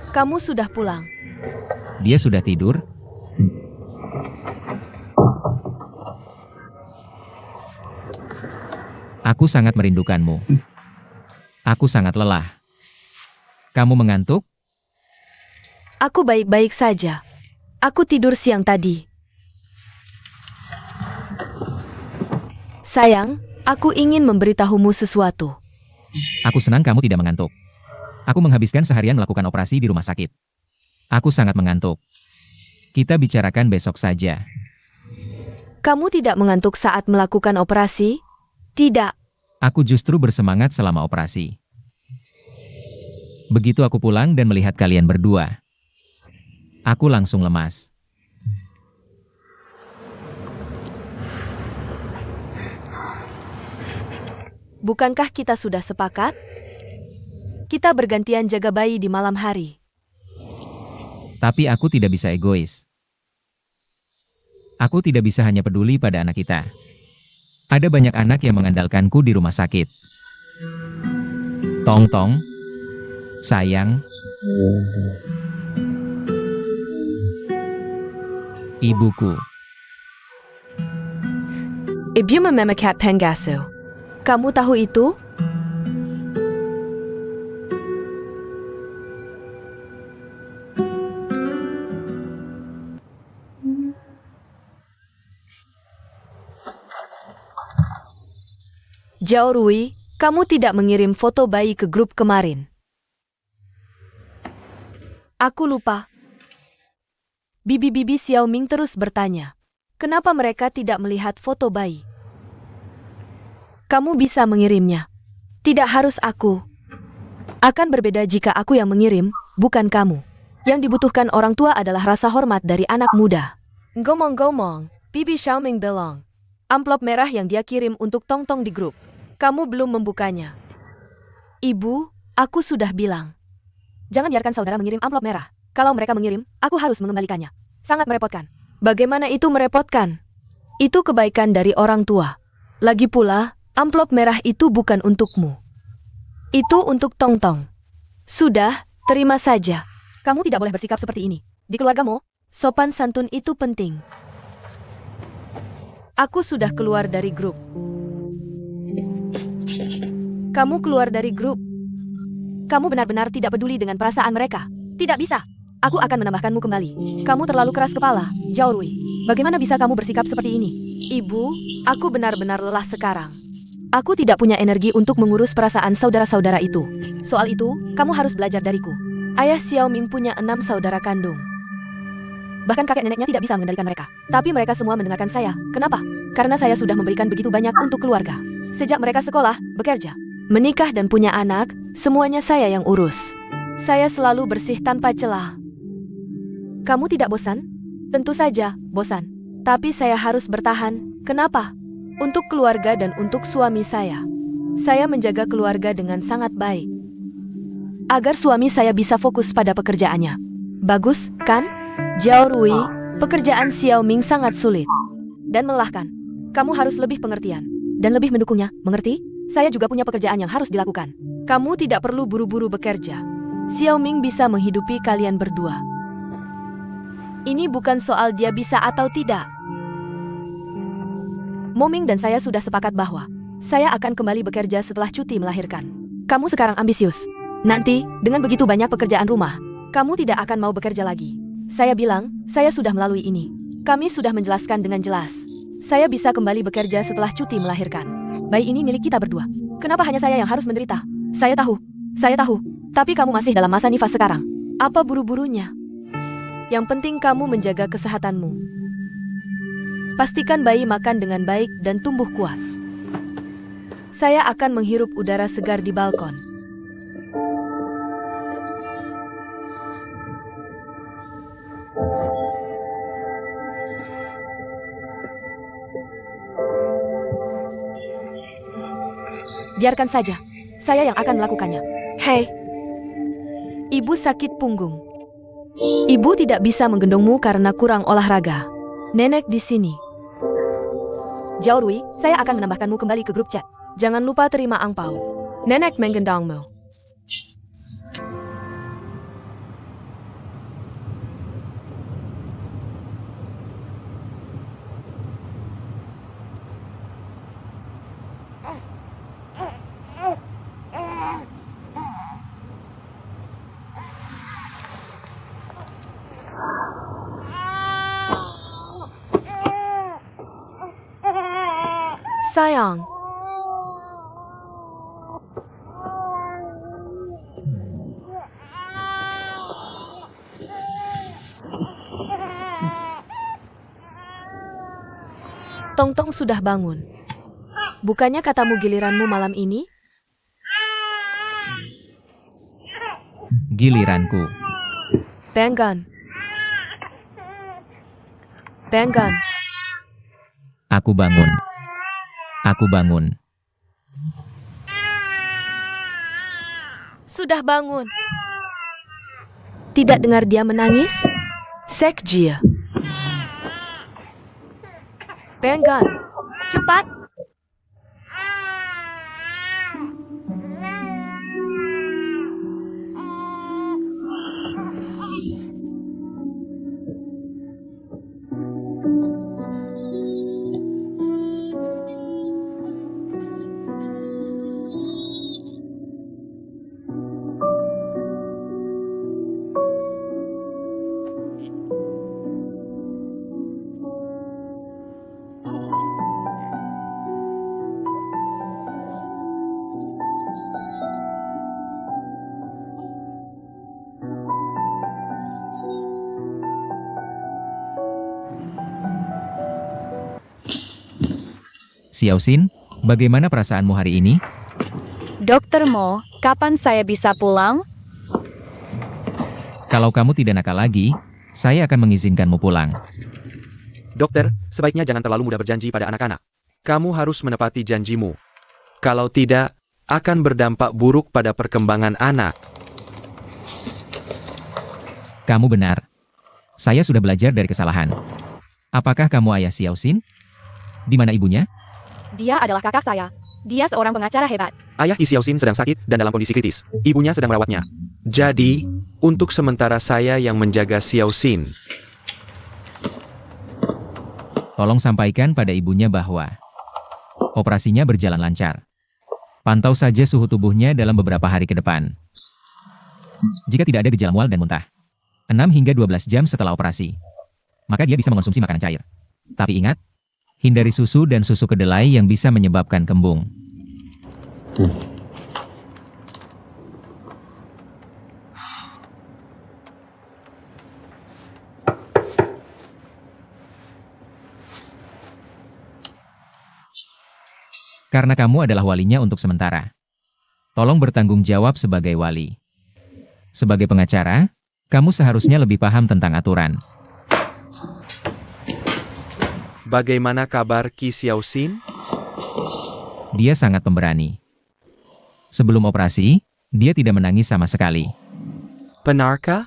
Kamu sudah pulang. Dia sudah tidur? Aku sangat merindukanmu. Aku sangat lelah. Kamu mengantuk? Aku baik-baik saja. Aku tidur siang tadi. Sayang, aku ingin memberitahumu sesuatu. Aku senang kamu tidak mengantuk. Aku menghabiskan seharian melakukan operasi di rumah sakit. Aku sangat mengantuk. Kita bicarakan besok saja. Kamu tidak mengantuk saat melakukan operasi? Tidak. Aku justru bersemangat selama operasi. Begitu aku pulang dan melihat kalian berdua, aku langsung lemas. Bukankah kita sudah sepakat? Kita bergantian jaga bayi di malam hari. Tapi aku tidak bisa egois. Aku tidak bisa hanya peduli pada anak kita. Ada banyak anak yang mengandalkanku di rumah sakit. Tong-tong, sayang, ibuku. Ibu mememakat pengasuh. Kamu tahu itu? Zhao Rui, kamu tidak mengirim foto bayi ke grup kemarin. Aku lupa. Bibi-bibi Xiaoming terus bertanya, kenapa mereka tidak melihat foto bayi? Kamu bisa mengirimnya. Tidak harus aku. Akan berbeda jika aku yang mengirim, bukan kamu. Yang dibutuhkan orang tua adalah rasa hormat dari anak muda. Ngomong-ngomong, Bibi Xiaoming bilang, amplop merah yang dia kirim untuk Tong-Tong di grup. Kamu belum membukanya. Ibu, aku sudah bilang. Jangan biarkan saudara mengirim amplop merah. Kalau mereka mengirim, aku harus mengembalikannya. Sangat merepotkan. Bagaimana itu merepotkan? Itu kebaikan dari orang tua. Lagi pula, amplop merah itu bukan untukmu. Itu untuk Tong-Tong. Sudah, terima saja. Kamu tidak boleh bersikap seperti ini. Di keluargamu, sopan santun itu penting. Aku sudah keluar dari grup. Kamu keluar dari grup. Kamu benar-benar tidak peduli dengan perasaan mereka. Tidak bisa. Aku akan menambahkanmu kembali. Kamu terlalu keras kepala, Zhao Rui. Bagaimana bisa kamu bersikap seperti ini? Ibu, aku benar-benar lelah sekarang. Aku tidak punya energi untuk mengurus perasaan saudara-saudara itu. Soal itu, kamu harus belajar dariku. Ayah Xiaoming punya 6 saudara kandung. Bahkan kakek neneknya tidak bisa mengendalikan mereka. Tapi mereka semua mendengarkan saya. Kenapa? Karena saya sudah memberikan begitu banyak untuk keluarga. Sejak mereka sekolah, bekerja, menikah dan punya anak, semuanya saya yang urus. Saya selalu bersih tanpa celah. Kamu tidak bosan? Tentu saja, bosan. Tapi saya harus bertahan. Kenapa? Untuk keluarga dan untuk suami saya. Saya menjaga keluarga dengan sangat baik. Agar suami saya bisa fokus pada pekerjaannya. Bagus, kan? Zhao Rui, pekerjaan Xiaoming sangat sulit dan melelahkan. Kamu harus lebih pengertian dan lebih mendukungnya, mengerti? Saya juga punya pekerjaan yang harus dilakukan. Kamu tidak perlu buru-buru bekerja. Xiaoming bisa menghidupi kalian berdua. Ini bukan soal dia bisa atau tidak. Moming dan saya sudah sepakat bahwa saya akan kembali bekerja setelah cuti melahirkan. Kamu sekarang ambisius. Nanti, dengan begitu banyak pekerjaan rumah, kamu tidak akan mau bekerja lagi. Saya bilang, saya sudah melalui ini. Kami sudah menjelaskan dengan jelas. Saya bisa kembali bekerja setelah cuti melahirkan. Bayi ini milik kita berdua. Kenapa hanya saya yang harus menderita? Saya tahu. Tapi kamu masih dalam masa nifas sekarang. Apa buru-burunya? Yang penting kamu menjaga kesehatanmu. Pastikan bayi makan dengan baik dan tumbuh kuat. Saya akan menghirup udara segar di balkon. Biarkan saja. Saya yang akan melakukannya. Hei. Ibu sakit punggung. Ibu tidak bisa menggendongmu karena kurang olahraga. Nenek di sini. Zhao Rui, saya akan menambahkanmu kembali ke grup chat. Jangan lupa terima angpau. Nenek menggendongmu. Sayang, Tongtong sudah bangun. Bukannya katamu giliranmu malam ini? Giliranku. Benggan. Benggan. Aku bangun. Aku bangun. Sudah bangun. Tidak dengar dia menangis? Sekjia. Benggan. Cepat. Xiaoxin, bagaimana perasaanmu hari ini? Dokter Mo, kapan saya bisa pulang? Kalau kamu tidak nakal lagi, saya akan mengizinkanmu pulang. Dokter, sebaiknya jangan terlalu mudah berjanji pada anak-anak. Kamu harus menepati janjimu. Kalau tidak, akan berdampak buruk pada perkembangan anak. Kamu benar. Saya sudah belajar dari kesalahan. Apakah kamu ayah Xiaoxin? Di mana ibunya? Dia adalah kakak saya. Dia seorang pengacara hebat. Ayah Xiaoxin sedang sakit dan dalam kondisi kritis. Ibunya sedang merawatnya. Jadi, untuk sementara saya yang menjaga Xiaoxin. Tolong sampaikan pada ibunya bahwa operasinya berjalan lancar. Pantau saja suhu tubuhnya dalam beberapa hari ke depan. Jika tidak ada gejala mual dan muntah, 6 hingga 12 jam setelah operasi, maka dia bisa mengonsumsi makanan cair. Tapi ingat, hindari susu dan susu kedelai yang bisa menyebabkan kembung. Karena kamu adalah walinya untuk sementara. Tolong bertanggung jawab sebagai wali. Sebagai pengacara, kamu seharusnya lebih paham tentang aturan. Bagaimana kabar Qi Xiaoxin? Dia sangat pemberani. Sebelum operasi, dia tidak menangis sama sekali. Benarkah?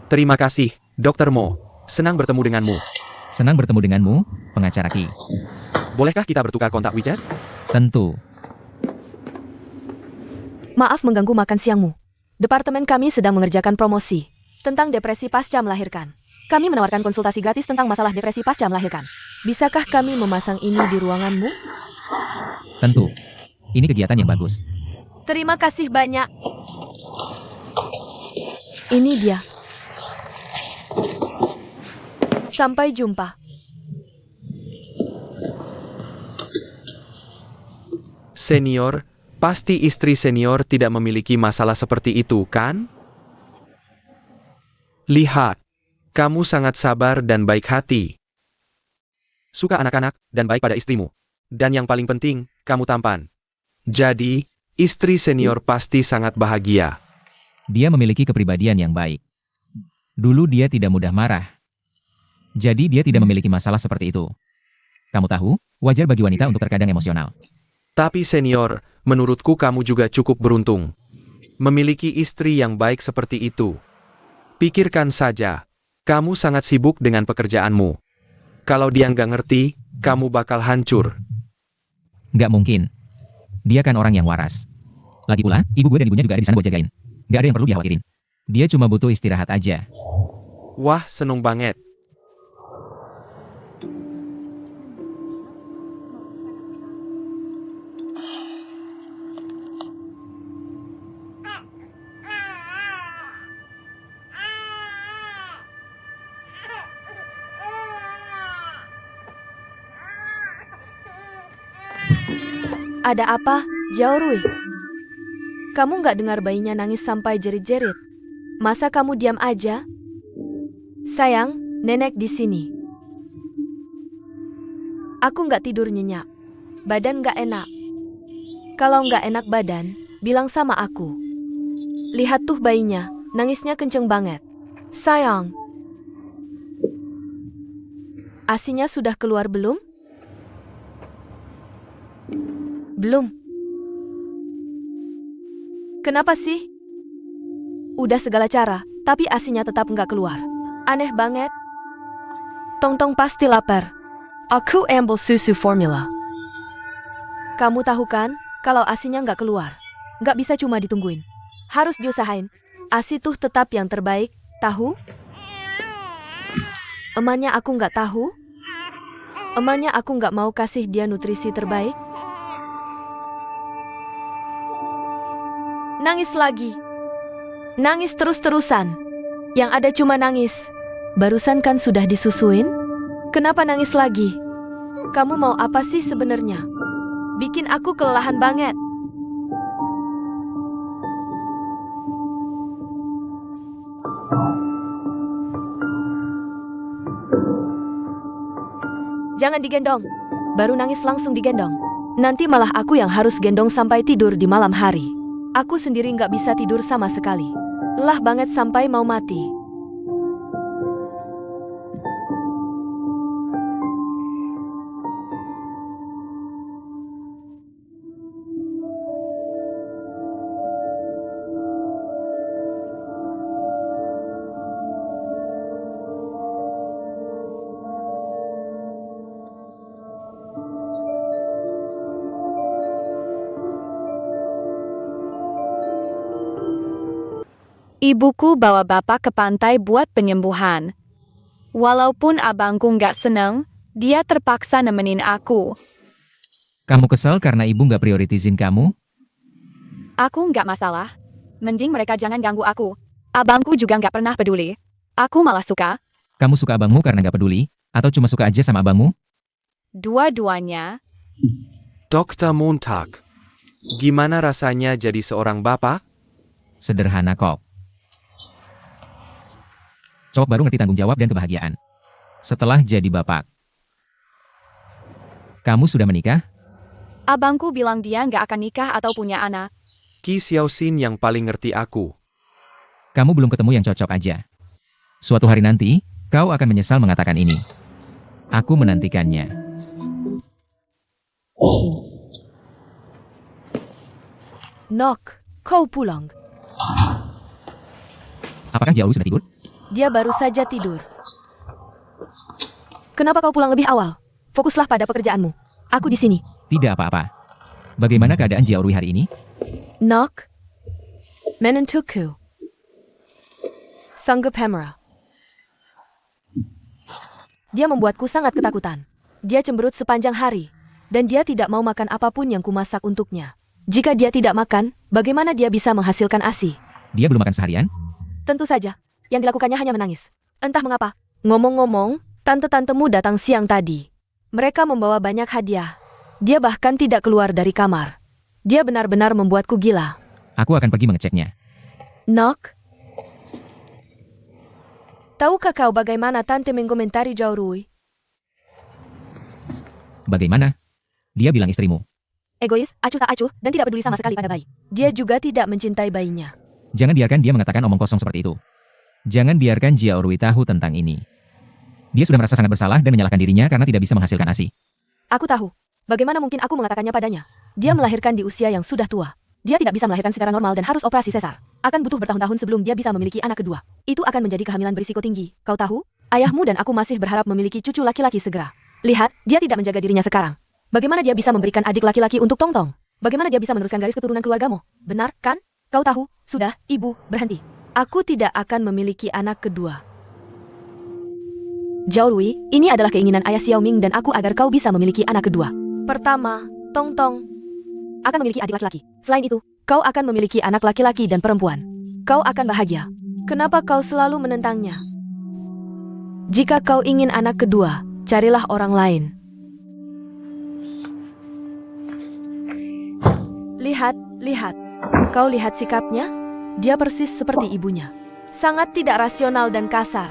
Terima kasih, Dr. Mo. Senang bertemu denganmu. Senang bertemu denganmu, pengacara Qi. Bolehkah kita bertukar kontak WeChat? Tentu. Maaf mengganggu makan siangmu. Departemen kami sedang mengerjakan promosi tentang depresi pasca melahirkan. Kami menawarkan konsultasi gratis tentang masalah depresi pasca melahirkan. Bisakah kami memasang ini di ruanganmu? Tentu. Ini kegiatan yang bagus. Terima kasih banyak. Ini dia. Sampai jumpa. Senior, pasti istri senior tidak memiliki masalah seperti itu, kan? Lihat, kamu sangat sabar dan baik hati. Suka anak-anak dan baik pada istrimu. Dan yang paling penting, kamu tampan. Jadi, istri senior pasti sangat bahagia. Dia memiliki kepribadian yang baik. Dulu dia tidak mudah marah. Jadi dia tidak memiliki masalah seperti itu. Kamu tahu, wajar bagi wanita untuk terkadang emosional. Tapi senior, menurutku kamu juga cukup beruntung. Memiliki istri yang baik seperti itu. Pikirkan saja, kamu sangat sibuk dengan pekerjaanmu. Kalau dia nggak ngerti, kamu bakal hancur. Nggak mungkin. Dia kan orang yang waras. Lagi pula, ibu gue dan ibunya juga ada di sana buat jagain. Nggak ada yang perlu dikhawatirin. Dia cuma butuh istirahat aja. Wah, seneng banget. Ada apa, Jaorui? Kamu nggak dengar bayinya nangis sampai jerit-jerit? Masa kamu diam aja? Sayang, nenek di sini. Aku nggak tidur nyenyak. Badan nggak enak. Kalau nggak enak badan, bilang sama aku. Lihat tuh bayinya, nangisnya kenceng banget. Sayang. ASINya sudah keluar belum? Belum. Kenapa sih? Udah segala cara, tapi ASINya tetap nggak keluar. Aneh banget. Tong-tong pasti lapar. Aku ambil susu formula. Kamu tahu kan, kalau ASINya nggak keluar, nggak bisa cuma ditungguin. Harus diusahain. ASI tuh tetap yang terbaik, tahu? Emaknya aku nggak tahu. Emaknya aku nggak mau kasih dia nutrisi terbaik. Nangis lagi. Nangis terus-terusan. Yang ada cuma nangis. Barusan kan sudah disusuin? Kenapa nangis lagi? Kamu mau apa sih sebenarnya? Bikin aku kelelahan banget. Jangan digendong. Baru nangis langsung digendong. Nanti malah aku yang harus gendong sampai tidur di malam hari. Aku sendiri nggak bisa tidur sama sekali. Lelah banget sampai mau mati. Ibuku bawa bapak ke pantai buat penyembuhan. Walaupun abangku nggak seneng, dia terpaksa nemenin aku. Kamu kesel karena ibu nggak prioritisin kamu? Aku nggak masalah. Mending mereka jangan ganggu aku. Abangku juga nggak pernah peduli. Aku malah suka. Kamu suka abangmu karena nggak peduli? Atau cuma suka aja sama abangmu? Dua-duanya. Dr. Montag, gimana rasanya jadi seorang bapak? Sederhana kok. Cowok baru ngerti tanggung jawab dan kebahagiaan. Setelah jadi bapak. Kamu sudah menikah? Abangku bilang dia nggak akan nikah atau punya anak. Qi Xiaoxin yang paling ngerti aku. Kamu belum ketemu yang cocok aja. Suatu hari nanti, kau akan menyesal mengatakan ini. Aku menantikannya. Nok, kau pulang. Apakah Jiao sudah tidur? Dia baru saja tidur. Kenapa kau pulang lebih awal? Fokuslah pada pekerjaanmu. Aku di sini. Tidak apa-apa. Bagaimana keadaan Jiao Rui hari ini? Nok. Menentuku. Sanggup Hamera. Dia membuatku sangat ketakutan. Dia cemberut sepanjang hari. Dan dia tidak mau makan apapun yang kumasak untuknya. Jika dia tidak makan, bagaimana dia bisa menghasilkan ASI? Dia belum makan seharian? Tentu saja. Yang dilakukannya hanya menangis. Entah mengapa. Ngomong-ngomong, tante-tantemu datang siang tadi. Mereka membawa banyak hadiah. Dia bahkan tidak keluar dari kamar. Dia benar-benar membuatku gila. Aku akan pergi mengeceknya. Nok? Tahukah kau bagaimana tante mengomentari Zhao Rui? Bagaimana? Dia bilang istrimu. Egois, acuh tak acuh, dan tidak peduli sama sekali pada bayi. Dia juga tidak mencintai bayinya. Jangan biarkan dia mengatakan omong kosong seperti itu. Jangan biarkan Jiao Rui tahu tentang ini. Dia sudah merasa sangat bersalah dan menyalahkan dirinya karena tidak bisa menghasilkan ASI. Aku tahu. Bagaimana mungkin aku mengatakannya padanya? Dia melahirkan di usia yang sudah tua. Dia tidak bisa melahirkan secara normal dan harus operasi sesar. Akan butuh bertahun-tahun sebelum dia bisa memiliki anak kedua. Itu akan menjadi kehamilan berisiko tinggi. Kau tahu? Ayahmu dan aku masih berharap memiliki cucu laki-laki segera. Lihat, dia tidak menjaga dirinya sekarang. Bagaimana dia bisa memberikan adik laki-laki untuk Tong-Tong? Bagaimana dia bisa meneruskan garis keturunan keluargamu? Benar, kan? Kau tahu, sudah, ibu, berhenti. Aku tidak akan memiliki anak kedua. Zhao Rui, ini adalah keinginan ayah Xiaoming dan aku agar kau bisa memiliki anak kedua. Pertama, Tong-Tong akan memiliki adik laki-laki. Selain itu, kau akan memiliki anak laki-laki dan perempuan. Kau akan bahagia. Kenapa kau selalu menentangnya? Jika kau ingin anak kedua, carilah orang lain. Lihat. Kau lihat sikapnya? Dia persis seperti ibunya. Sangat tidak rasional dan kasar.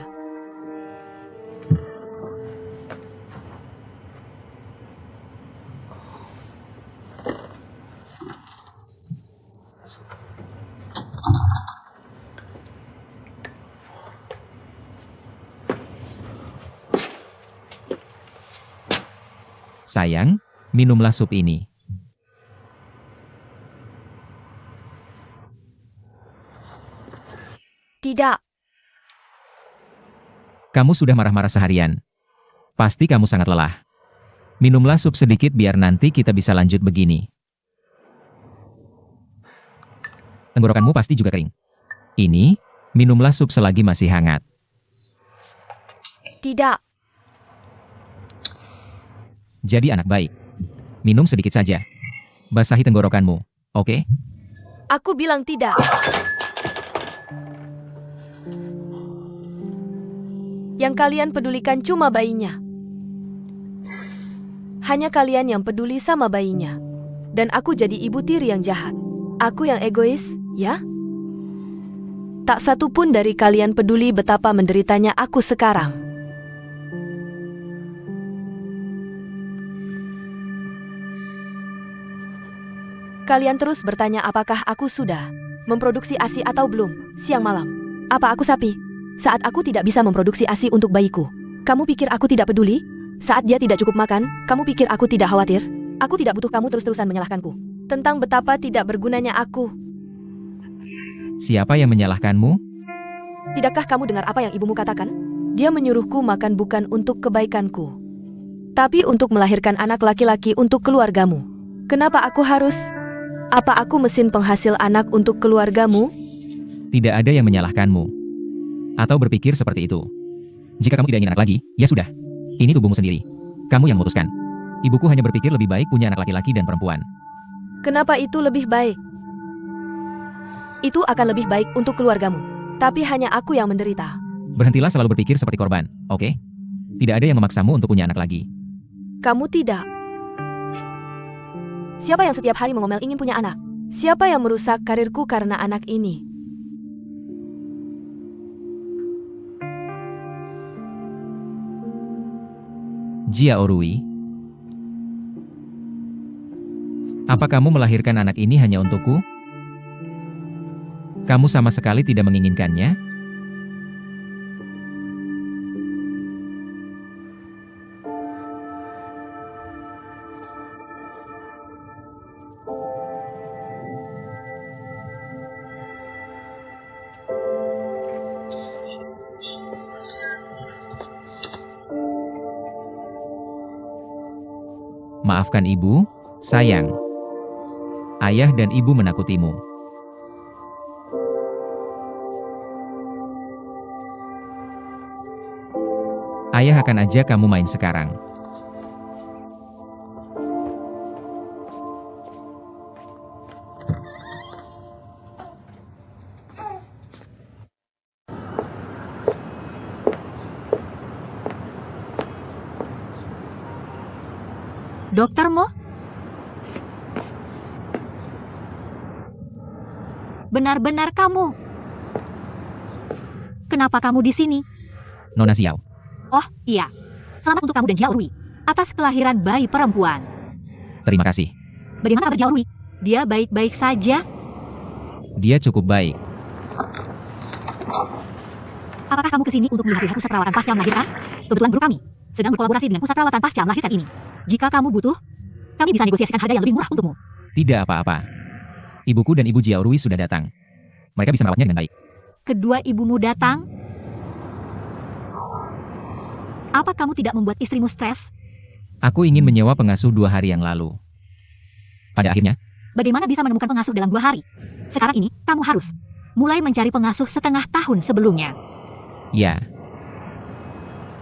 Sayang, minumlah sup ini. Tidak. Kamu sudah marah-marah seharian. Pasti kamu sangat lelah. Minumlah sup sedikit biar nanti kita bisa lanjut begini. Tenggorokanmu pasti juga kering. Ini, minumlah sup selagi masih hangat. Tidak. Jadi anak baik. Minum sedikit saja. Basahi tenggorokanmu, oke? Aku bilang tidak. Yang kalian pedulikan cuma bayinya. Hanya kalian yang peduli sama bayinya. Dan aku jadi ibu tiri yang jahat. Aku yang egois, ya? Tak satu pun dari kalian peduli betapa menderitanya aku sekarang. Kalian terus bertanya apakah aku sudah memproduksi ASI atau belum, siang malam. Apa aku sapi? Saat aku tidak bisa memproduksi ASI untuk bayiku, kamu pikir aku tidak peduli? Saat dia tidak cukup makan, kamu pikir aku tidak khawatir? Aku tidak butuh kamu terus-terusan menyalahkanku tentang betapa tidak bergunanya aku. Siapa yang menyalahkanmu? Tidakkah kamu dengar apa yang ibumu katakan? Dia menyuruhku makan bukan untuk kebaikanku, tapi untuk melahirkan anak laki-laki untuk keluargamu. Kenapa aku harus? Apa aku mesin penghasil anak untuk keluargamu? Tidak ada yang menyalahkanmu. Atau berpikir seperti itu. Jika kamu tidak ingin anak lagi, ya sudah. Ini tubuhmu sendiri. Kamu yang memutuskan. Ibuku hanya berpikir lebih baik punya anak laki-laki dan perempuan. Kenapa itu lebih baik? Itu akan lebih baik untuk keluargamu. Tapi hanya aku yang menderita. Berhentilah selalu berpikir seperti korban, oke? Tidak ada yang memaksamu untuk punya anak lagi. Kamu tidak. Siapa yang setiap hari mengomel ingin punya anak? Siapa yang merusak karirku karena anak ini? Jia Orui, apa kamu melahirkan anak ini hanya untukku? Kamu sama sekali tidak menginginkannya? Maafkan ibu, sayang. Ayah dan ibu menakutimu. Ayah akan ajak kamu main sekarang. Dokter Mo? Benar-benar kamu. Kenapa kamu di sini? Nona Xiao, Oh, iya. Selamat untuk kamu dan Jiao Rui atas kelahiran bayi perempuan. terima kasih. Bagaimana kabar Jiao Rui? Dia baik-baik saja? Dia cukup baik. Apakah kamu kesini untuk melihat pusat perawatan pasca melahirkan? Kebetulan guru kami sedang berkolaborasi dengan pusat perawatan pasca melahirkan ini. Jika kamu butuh, kami bisa negosiasikan harga yang lebih murah untukmu. Tidak apa-apa. Ibuku dan ibu Jiao Rui sudah datang. Mereka bisa merawatnya dengan baik. Kedua ibumu datang? Apa kamu tidak membuat istrimu stres? Aku ingin menyewa pengasuh 2 hari yang lalu. Pada akhirnya, Bagaimana bisa menemukan pengasuh dalam 2 hari? Sekarang ini, kamu harus mulai mencari pengasuh setengah tahun sebelumnya. ya.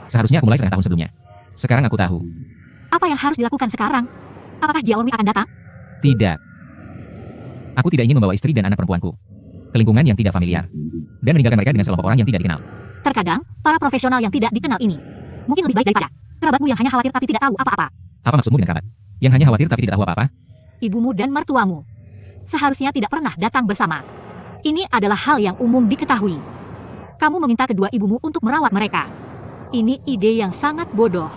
Seharusnya aku mulai setengah tahun sebelumnya. Sekarang aku tahu. Apa yang harus dilakukan sekarang? Apakah Jiao Rui akan datang? Tidak. Aku tidak ingin membawa istri dan anak perempuanku ke lingkungan yang tidak familiar dan meninggalkan mereka dengan sekelompok orang yang tidak dikenal. Terkadang, para profesional yang tidak dikenal ini mungkin lebih baik daripada kerabatmu yang hanya khawatir tapi tidak tahu apa-apa. Apa maksudmu dengan kerabat? Yang hanya khawatir tapi tidak tahu apa-apa? Ibumu dan mertuamu. seharusnya tidak pernah datang bersama. Ini adalah hal yang umum diketahui. Kamu meminta kedua ibumu untuk merawat mereka. Ini ide yang sangat bodoh.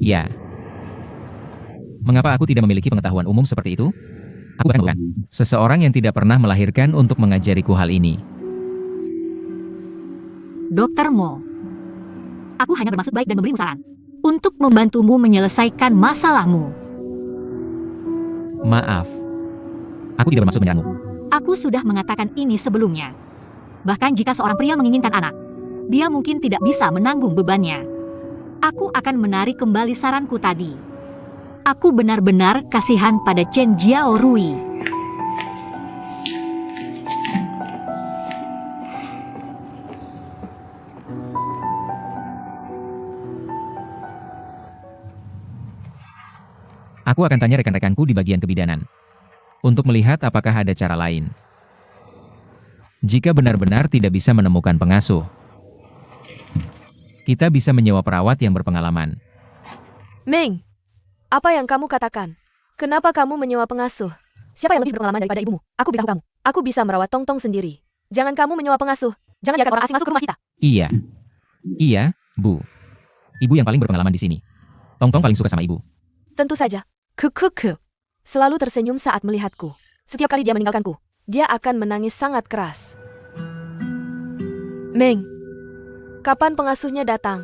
Ya. Mengapa aku tidak memiliki pengetahuan umum seperti itu? Aku bukan seseorang yang tidak pernah melahirkan untuk mengajariku hal ini. Dr. Mo, aku hanya bermaksud baik dan memberimu saran untuk membantumu menyelesaikan masalahmu. Maaf. Aku tidak bermaksud menyerangmu. Aku sudah mengatakan ini sebelumnya. Bahkan jika seorang pria menginginkan anak, dia mungkin tidak bisa menanggung bebannya. Aku akan menarik kembali saranku tadi. Aku benar-benar kasihan pada Chen Jiaorui. Aku akan tanya rekan-rekanku di bagian kebidanan untuk melihat apakah ada cara lain. Jika benar-benar tidak bisa menemukan pengasuh, kita bisa menyewa perawat yang berpengalaman. Meng, apa yang kamu katakan? Kenapa kamu menyewa pengasuh? Siapa yang lebih berpengalaman daripada ibumu? Aku beritahu kamu. Aku bisa merawat Tong-Tong sendiri. Jangan kamu menyewa pengasuh. Jangan biarkan orang asing masuk ke rumah kita. Iya. Iya, Bu. Ibu yang paling berpengalaman di sini. Tong-Tong paling suka sama ibu. Tentu saja. Selalu tersenyum saat melihatku. Setiap kali dia meninggalkanku, dia akan menangis sangat keras. Meng, kapan pengasuhnya datang?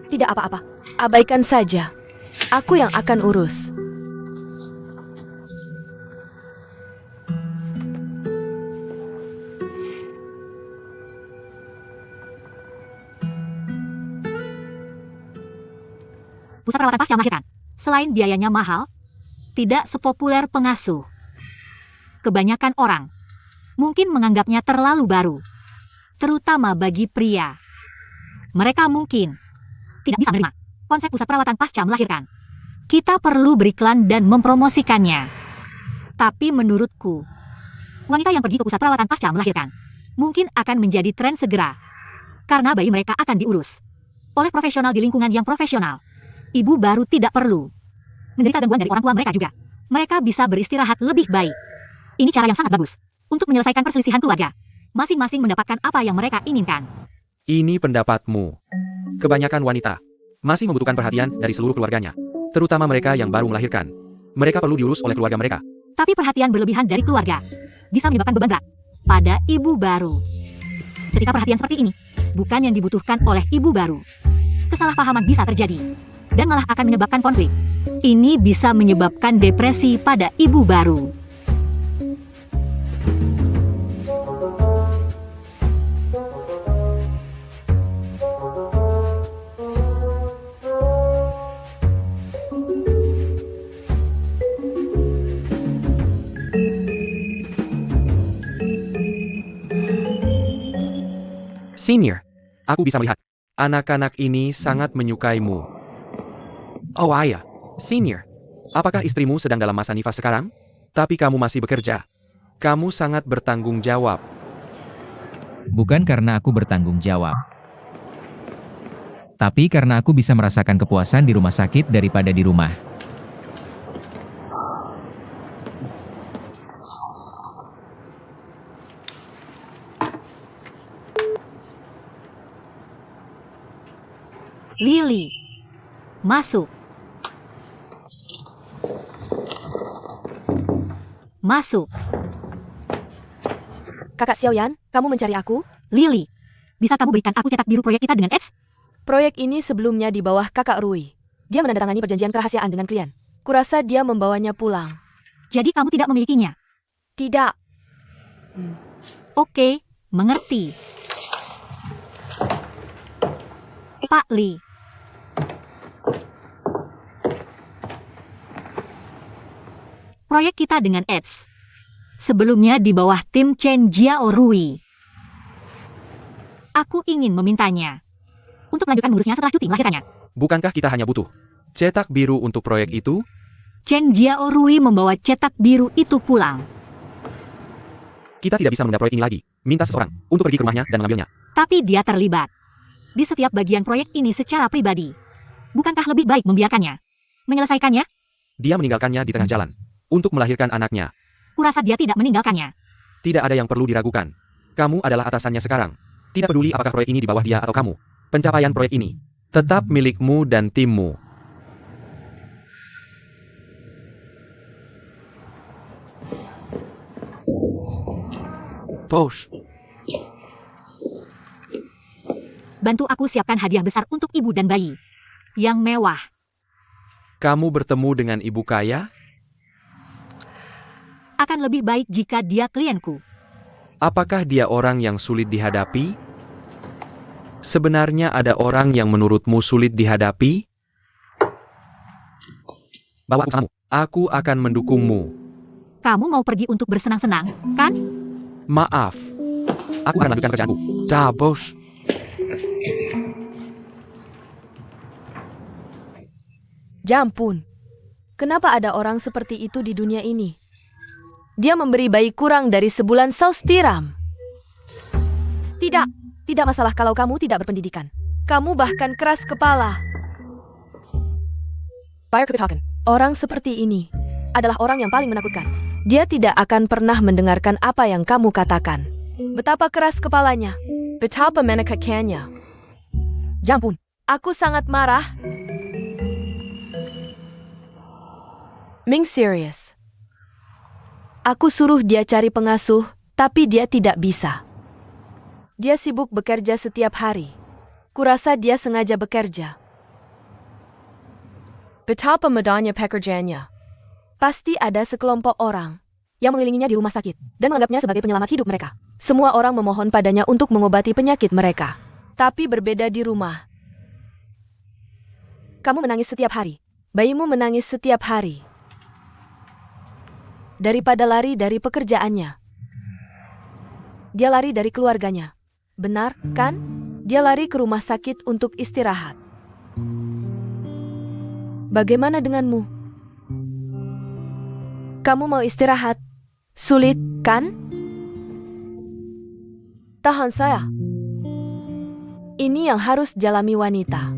Tidak apa-apa. Abaikan saja. Aku yang akan urus. Pusat perawatan pasca melahirkan. Selain biayanya mahal, tidak sepopuler pengasuh. Kebanyakan orang mungkin menganggapnya terlalu baru, terutama bagi pria. Mereka mungkin tidak bisa menerima konsep pusat perawatan pasca melahirkan. Kita perlu beriklan dan mempromosikannya. Tapi menurutku, wanita yang pergi ke pusat perawatan pasca melahirkan mungkin akan menjadi tren segera. Karena bayi mereka akan diurus oleh profesional di lingkungan yang profesional. Ibu baru tidak perlu menderita gangguan dari orang tua mereka juga. Mereka bisa beristirahat lebih baik. Ini cara yang sangat bagus untuk menyelesaikan perselisihan keluarga. Masing-masing mendapatkan apa yang mereka inginkan. Ini pendapatmu. Kebanyakan wanita masih membutuhkan perhatian dari seluruh keluarganya, terutama mereka yang baru melahirkan. Mereka perlu diurus oleh keluarga mereka. Tapi perhatian berlebihan dari keluarga bisa menyebabkan beban berat pada ibu baru. Ketika perhatian seperti ini bukan yang dibutuhkan oleh ibu baru, kesalahpahaman bisa terjadi dan malah akan menyebabkan konflik. Ini bisa menyebabkan depresi pada ibu baru. Senior, aku bisa melihat anak-anak ini sangat menyukaimu. Oh ayah, Senior, apakah istrimu sedang dalam masa nifas sekarang? Tapi kamu masih bekerja. Kamu sangat bertanggung jawab. Bukan karena aku bertanggung jawab, tapi karena aku bisa merasakan kepuasan di rumah sakit daripada di rumah. Lily, masuk. Masuk. Kakak Xiaoyan, kamu mencari aku? Lily, bisa kamu berikan aku cetak biru proyek kita dengan Eds? Proyek ini sebelumnya di bawah kakak Rui. Dia menandatangani perjanjian kerahasiaan dengan klien. Kurasa dia membawanya pulang. Jadi kamu tidak memilikinya? Tidak. Oke, mengerti. Pak Li. Proyek kita dengan Eds sebelumnya di bawah tim Chen Jiaorui. Aku ingin memintanya untuk melanjutkan mengurusnya setelah cuti melahirkannya. Bukankah kita hanya butuh cetak biru untuk proyek itu? Chen Jiaorui membawa cetak biru itu pulang. Kita tidak bisa menunda proyek ini lagi. Minta seseorang untuk pergi ke rumahnya dan mengambilnya. Tapi dia terlibat di setiap bagian proyek ini secara pribadi. Bukankah lebih baik membiarkannya? Menyelesaikannya? Dia meninggalkannya di tengah jalan untuk melahirkan anaknya. Kurasa dia tidak meninggalkannya. Tidak ada yang perlu diragukan. Kamu adalah atasannya sekarang. Tidak peduli apakah proyek ini di bawah dia atau kamu. Pencapaian proyek ini tetap milikmu dan timmu. Bos, Bantu aku siapkan hadiah besar untuk ibu dan bayi. Yang mewah. kamu bertemu dengan ibu kaya? Akan lebih baik jika dia klienku. Apakah dia orang yang sulit dihadapi? Sebenarnya ada orang yang menurutmu sulit dihadapi? Bawa aku samamu. Aku akan mendukungmu. Kamu mau pergi untuk bersenang-senang, kan? Maaf. Aku akan melanjutkan kerjaanku. Dah, bos. Jampun. Kenapa ada orang seperti itu di dunia ini? Dia memberi bayi kurang dari sebulan saus tiram. Tidak, tidak masalah kalau kamu tidak berpendidikan. Kamu bahkan keras kepala. Orang seperti ini adalah orang yang paling menakutkan. Dia tidak akan pernah mendengarkan apa yang kamu katakan. Betapa keras kepalanya. Betapa menakutkannya. Jampun, aku sangat marah. Ming serius. Aku suruh dia cari pengasuh, tapi dia tidak bisa. Dia sibuk bekerja setiap hari. Kurasa dia sengaja bekerja. Betapa mudahnya pekerjaannya. Pasti ada sekelompok orang yang mengelilinginya di rumah sakit dan menganggapnya sebagai penyelamat hidup mereka. Semua orang memohon padanya untuk mengobati penyakit mereka. Tapi berbeda di rumah. Kamu menangis setiap hari. Bayimu menangis setiap hari. Daripada lari dari pekerjaannya. Dia lari dari keluarganya. Benar, kan? Dia lari ke rumah sakit untuk istirahat. Bagaimana denganmu? Kamu mau istirahat? Sulit, kan? Tahan saya. Ini yang harus jalani wanita.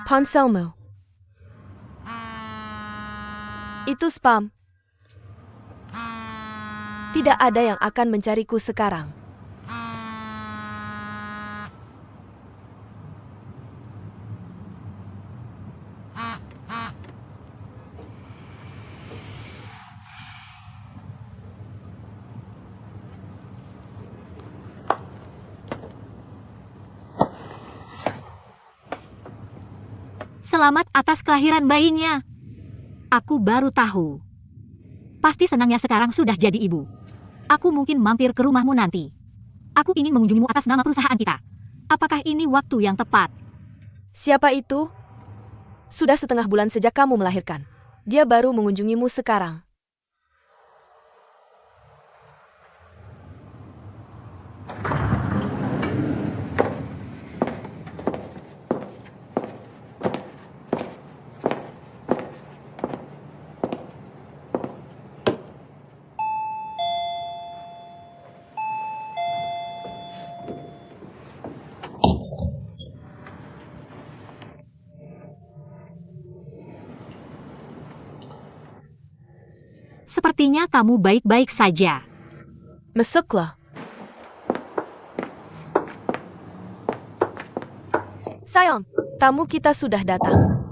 Ponselmu. Itu spam. Tidak ada yang akan mencariku sekarang. Selamat atas kelahiran bayinya. Aku baru tahu. Pasti senangnya sekarang sudah jadi ibu. Aku mungkin mampir ke rumahmu nanti. Aku ingin mengunjungimu atas nama perusahaan kita. Apakah ini waktu yang tepat? Siapa itu? Sudah setengah bulan sejak kamu melahirkan. Dia baru mengunjungimu sekarang. Sepertinya kamu baik-baik saja. Masuklah. Sayang, tamu kita sudah datang.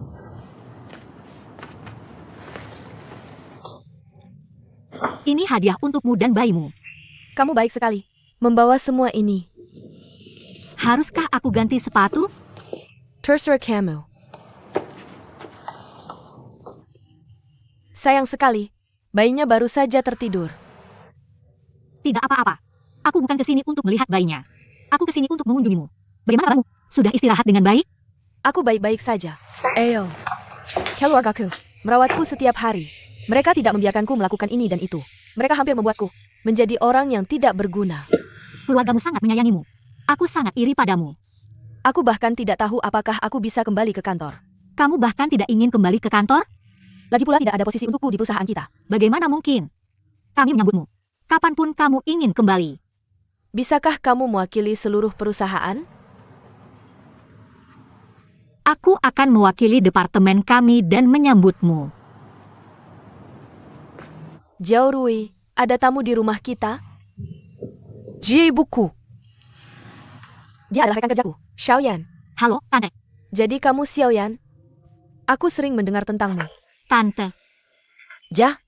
Ini hadiah untukmu dan bayimu. Kamu baik sekali. Membawa semua ini. Haruskah aku ganti sepatu? Terserah kamu. Sayang sekali. Bayinya baru saja tertidur. Tidak apa-apa. Aku bukan kesini untuk melihat bayinya. Aku kesini untuk mengunjungimu. Bagaimana kamu? Sudah istirahat dengan baik? Aku baik-baik saja. Ayo. Keluargaku merawatku setiap hari. Mereka tidak membiarkanku melakukan ini dan itu. Mereka hampir membuatku menjadi orang yang tidak berguna. Keluargamu sangat menyayangimu. Aku sangat iri padamu. Aku bahkan tidak tahu apakah aku bisa kembali ke kantor. Kamu bahkan tidak ingin kembali ke kantor? Lagi pula tidak ada posisi untukku di perusahaan kita. Bagaimana mungkin? Kami menyambutmu. kapanpun kamu ingin kembali. Bisakah kamu mewakili seluruh perusahaan? Aku akan mewakili departemen kami dan menyambutmu. Jiao Rui, ada tamu di rumah kita? Ji Buku. Dia adalah rekan kerjaku, Xiaoyan. Halo, Tante. Jadi kamu Xiaoyan? Aku sering mendengar tentangmu. Tante, Ja?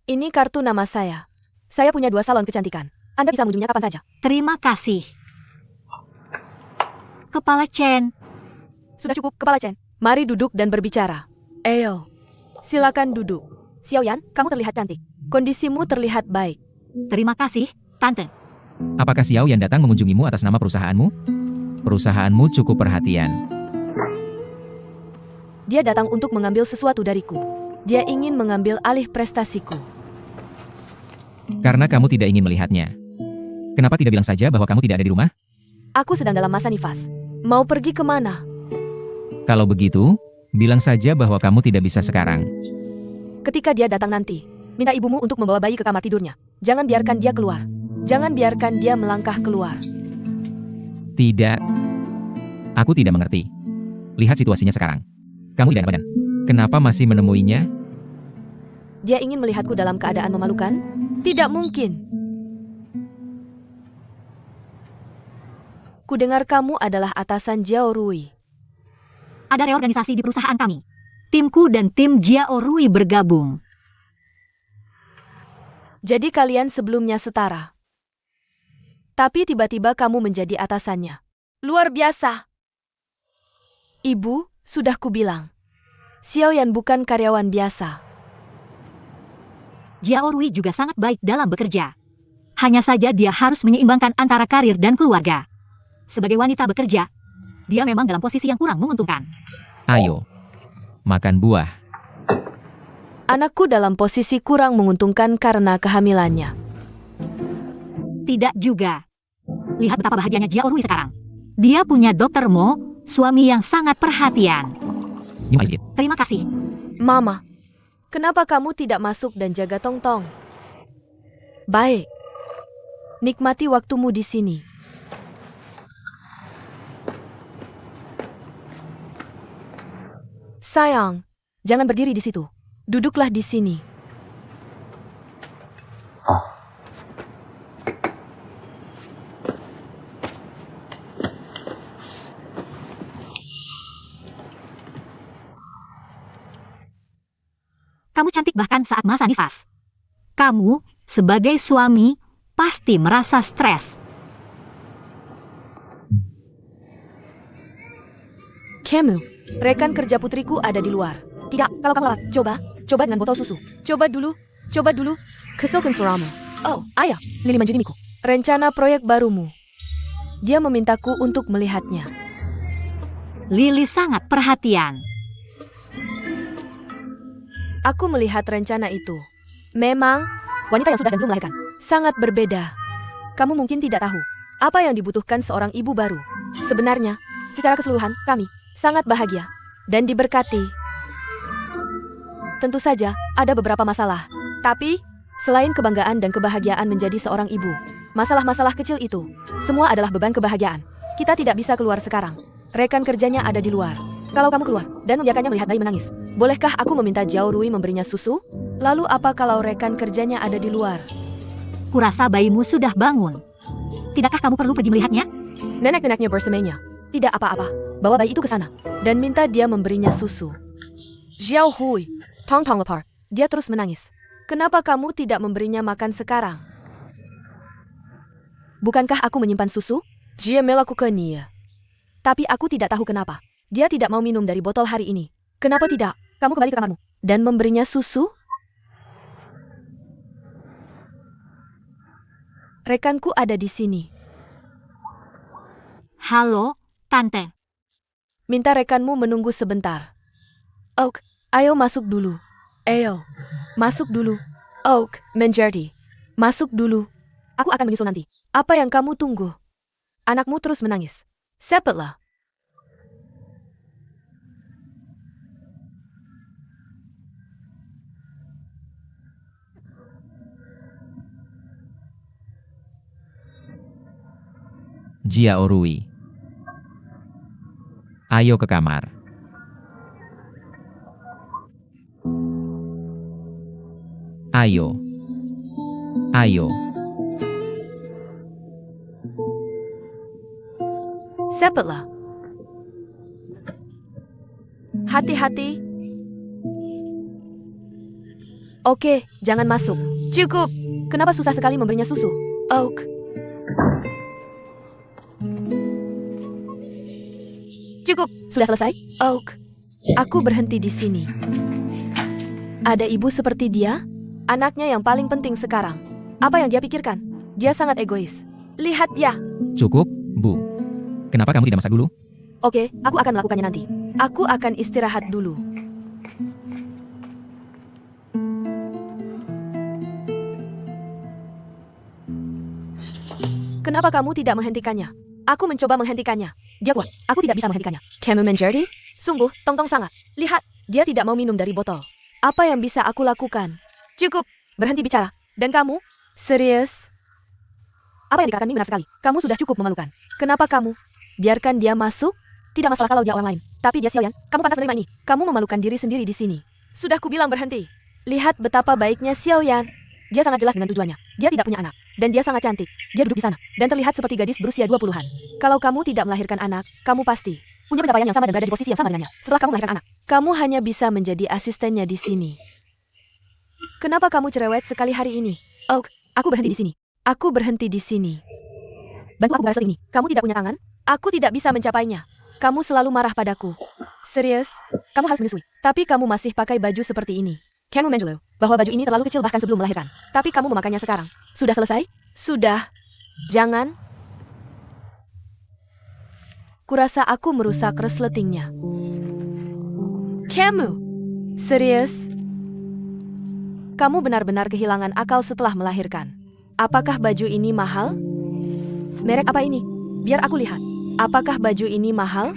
Ini kartu nama saya. Saya punya 2 salon kecantikan. Anda bisa mengunjunginya kapan saja. terima kasih. Kepala Chen, Sudah cukup, Kepala Chen. Mari duduk dan berbicara. Eyo. Silakan duduk. Xiaoyan, kamu terlihat cantik. Kondisimu terlihat baik. terima kasih, Tante. Apakah Xiao yang datang mengunjungimu atas nama perusahaanmu? Perusahaanmu cukup perhatian. Dia datang untuk mengambil sesuatu dariku. Dia ingin mengambil alih prestasiku. Karena kamu tidak ingin melihatnya. Kenapa tidak bilang saja bahwa kamu tidak ada di rumah? Aku sedang dalam masa nifas. Mau pergi kemana? Kalau begitu, bilang saja bahwa kamu tidak bisa sekarang. Ketika dia datang nanti, minta ibumu untuk membawa bayi ke kamar tidurnya. Jangan biarkan dia keluar. Jangan biarkan dia melangkah keluar. Tidak. Aku tidak mengerti. Lihat situasinya sekarang. Kamu tidak enak badan. Kenapa masih menemuinya? Dia ingin melihatku dalam keadaan memalukan? Tidak mungkin. Kudengar kamu adalah atasan Jiao Rui. Ada reorganisasi di perusahaan kami. Timku dan tim Jiao Rui bergabung. Jadi kalian sebelumnya setara. Tapi tiba-tiba kamu menjadi atasannya. Luar biasa. Ibu, sudah kubilang. Xiaoyan bukan karyawan biasa. Jiao Rui juga sangat baik dalam bekerja. Hanya saja dia harus menyeimbangkan antara karir dan keluarga. Sebagai wanita bekerja, dia memang dalam posisi yang kurang menguntungkan. Ayo. Makan buah. Anakku dalam posisi kurang menguntungkan karena kehamilannya. Tidak juga. Lihat betapa bahagianya Jiao Rui sekarang. Dia punya Dr. Mo, suami yang sangat perhatian. Minum air sedikit. Terima kasih. Mama, kenapa kamu tidak masuk dan jaga Tong-Tong? Baik. Nikmati waktumu di sini. Sayang, jangan berdiri di situ. Duduklah di sini. Kamu cantik bahkan saat masa nifas. Kamu, sebagai suami, pasti merasa stres. Kamu, rekan kerja putriku ada di luar. Tidak, kalau kamu lalap, coba dengan botol susu. Coba dulu. Kesilkan suaramu. Oh, ayah, Lili Manjunimiku. Rencana proyek barumu. Dia memintaku untuk melihatnya. Lili sangat perhatian. Aku melihat rencana itu. Memang, wanita yang sudah dan belum melahirkan. Sangat berbeda. Kamu mungkin tidak tahu apa yang dibutuhkan seorang ibu baru. Sebenarnya, secara keseluruhan, kami sangat bahagia dan diberkati. Tentu saja, ada beberapa masalah. Tapi, selain kebanggaan dan kebahagiaan menjadi seorang ibu, masalah-masalah kecil itu, semua adalah beban kebahagiaan. Kita tidak bisa keluar sekarang. Rekan kerjanya ada di luar. Kalau kamu keluar dan membiarkannya melihat bayi menangis, bolehkah aku meminta Jiao Rui memberinya susu? Lalu apa kalau rekan kerjanya ada di luar? Kurasa bayimu sudah bangun. Tidakkah kamu perlu pergi melihatnya? Nenek-neneknya bersamanya. Tidak apa-apa, bawa bayi itu ke sana. Dan minta dia memberinya susu. Jiao Hui, Tong lepar. Dia terus menangis. Kenapa kamu tidak memberinya makan sekarang? Bukankah aku menyimpan susu? Dia melakukannya. Tapi aku tidak tahu kenapa. Dia tidak mau minum dari botol hari ini. Kenapa tidak? Kamu kembali ke kamarmu. Dan memberinya susu? Rekanku ada di sini. Halo, Tante. Minta rekanmu menunggu sebentar. Oak, ayo masuk dulu. Ayo, masuk dulu. Oak, menjadi. Masuk dulu. Aku akan menyusul nanti. Apa yang kamu tunggu? Anakmu terus menangis. Cepatlah. Jiao Rui. Ayo ke kamar. Ayo. Ayo. Cepatlah. Hati-hati. Oke, jangan masuk. Cukup. Kenapa susah sekali memberinya susu? Oak. Cukup. Sudah selesai? Oak. Aku berhenti di sini. Ada ibu seperti dia? Anaknya yang paling penting sekarang. Apa yang dia pikirkan? Dia sangat egois. Lihat dia. Cukup, Bu. Kenapa kamu tidak masak dulu? Oke, aku akan melakukannya nanti. Aku akan istirahat dulu. Kenapa kamu tidak menghentikannya? Aku mencoba menghentikannya. Dia kuat. Aku tidak bisa menghentikannya. Kamu menjadi? Sungguh, tong-tong sangat. Lihat, dia tidak mau minum dari botol. Apa yang bisa aku lakukan? Cukup. Berhenti bicara. Dan kamu? Serius? Apa yang dikatakan ini benar sekali. Kamu sudah cukup memalukan. Kenapa kamu? Biarkan dia masuk. Tidak masalah kalau dia orang lain. Tapi dia Xiaoyan. Kamu pantas menerima ini. Kamu memalukan diri sendiri di sini. Sudah kubilang berhenti. Lihat betapa baiknya Xiaoyan. Dia sangat jelas dengan tujuannya. Dia tidak punya anak. Dan dia sangat cantik. Dia duduk di sana. Dan terlihat seperti gadis berusia 20-an. Kalau kamu tidak melahirkan anak, kamu pasti punya pencapaian yang sama dan berada di posisi yang sama dengannya. Setelah kamu melahirkan anak, kamu hanya bisa menjadi asistennya di sini. Kenapa kamu cerewet sekali hari ini? Oh, aku berhenti di sini. Aku berhenti di sini. Bantu aku balas ini. Kamu tidak punya tangan? Aku tidak bisa mencapainya. Kamu selalu marah padaku. Serius? Kamu harus menyusui. Tapi kamu masih pakai baju seperti ini. Kamu menjelaskan bahwa baju ini terlalu kecil bahkan sebelum melahirkan. Tapi kamu memakainya sekarang. Sudah selesai? Sudah. Jangan. Kurasa aku merusak resletingnya. Kamu? Serius? Kamu benar-benar kehilangan akal setelah melahirkan. Apakah baju ini mahal? Merek apa ini? Biar aku lihat. Apakah baju ini mahal?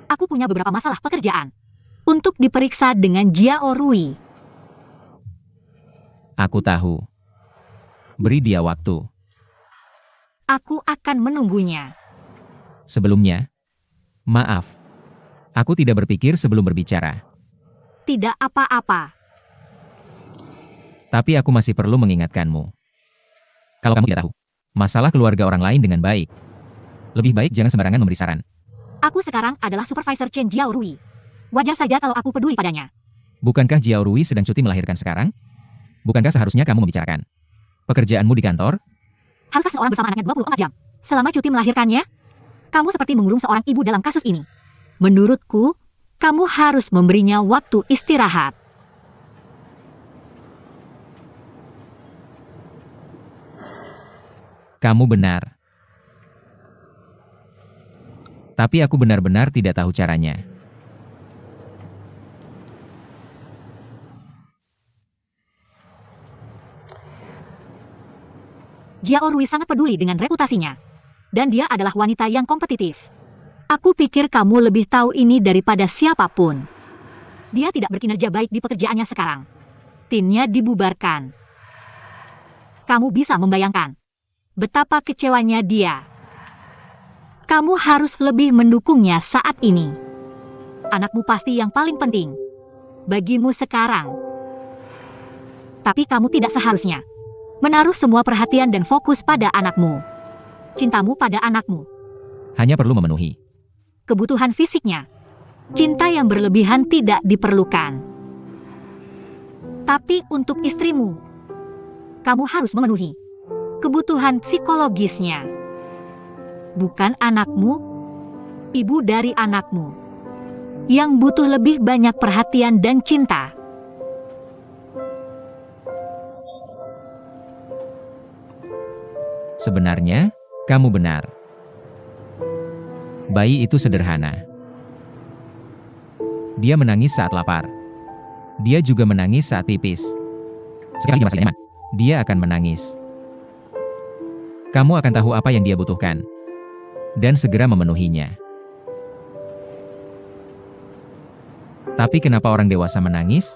Aku punya beberapa masalah pekerjaan. Untuk diperiksa dengan Jiao Rui. Aku tahu. Beri dia waktu. Aku akan menunggunya. Sebelumnya, maaf. Aku tidak berpikir sebelum berbicara. Tidak apa-apa. Tapi aku masih perlu mengingatkanmu. Kalau kamu tidak tahu, masalah keluarga orang lain dengan baik. Lebih baik jangan sembarangan memberi saran. Aku sekarang adalah supervisor Chen Jiao Rui. Wajar saja kalau aku peduli padanya. Bukankah Jiao Rui sedang cuti melahirkan sekarang? Bukankah seharusnya kamu membicarakan pekerjaanmu di kantor? Haruskah seseorang bersama anaknya 24 jam selama cuti melahirkannya? Kamu seperti mengurung seorang ibu dalam kasus ini. Menurutku, kamu harus memberinya waktu istirahat. Kamu benar. Tapi aku benar-benar tidak tahu caranya. Jiao Rui sangat peduli dengan reputasinya. Dan dia adalah wanita yang kompetitif. Aku pikir kamu lebih tahu ini daripada siapapun. Dia tidak berkinerja baik di pekerjaannya sekarang. Timnya dibubarkan. Kamu bisa membayangkan betapa kecewanya dia. Kamu harus lebih mendukungnya saat ini. Anakmu pasti yang paling penting bagimu sekarang. Tapi kamu tidak seharusnya menaruh semua perhatian dan fokus pada anakmu. Cintamu pada anakmu. Hanya perlu memenuhi Kebutuhan fisiknya. Cinta yang berlebihan tidak diperlukan. Tapi untuk istrimu, kamu harus memenuhi kebutuhan psikologisnya. Bukan anakmu, ibu dari anakmu, yang butuh lebih banyak perhatian dan cinta. Sebenarnya, kamu benar. Bayi itu sederhana. Dia menangis saat lapar. Dia juga menangis saat pipis. Sekali dia merasa nyaman, dia akan menangis. Kamu akan tahu apa yang dia butuhkan dan segera memenuhinya. Tapi kenapa orang dewasa menangis?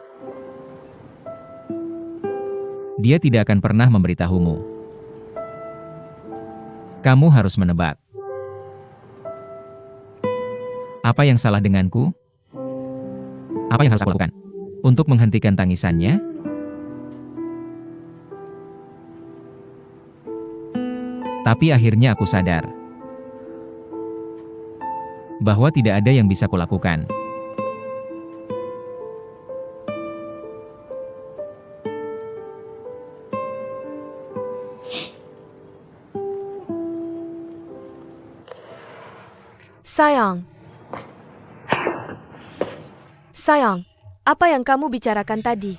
Dia tidak akan pernah memberitahumu. Kamu harus menebak. Apa yang salah denganku? Apa yang harus aku lakukan untuk menghentikan tangisannya? Tapi akhirnya aku sadar bahwa tidak ada yang bisa kulakukan. Sayang. Sayang, apa yang kamu bicarakan tadi?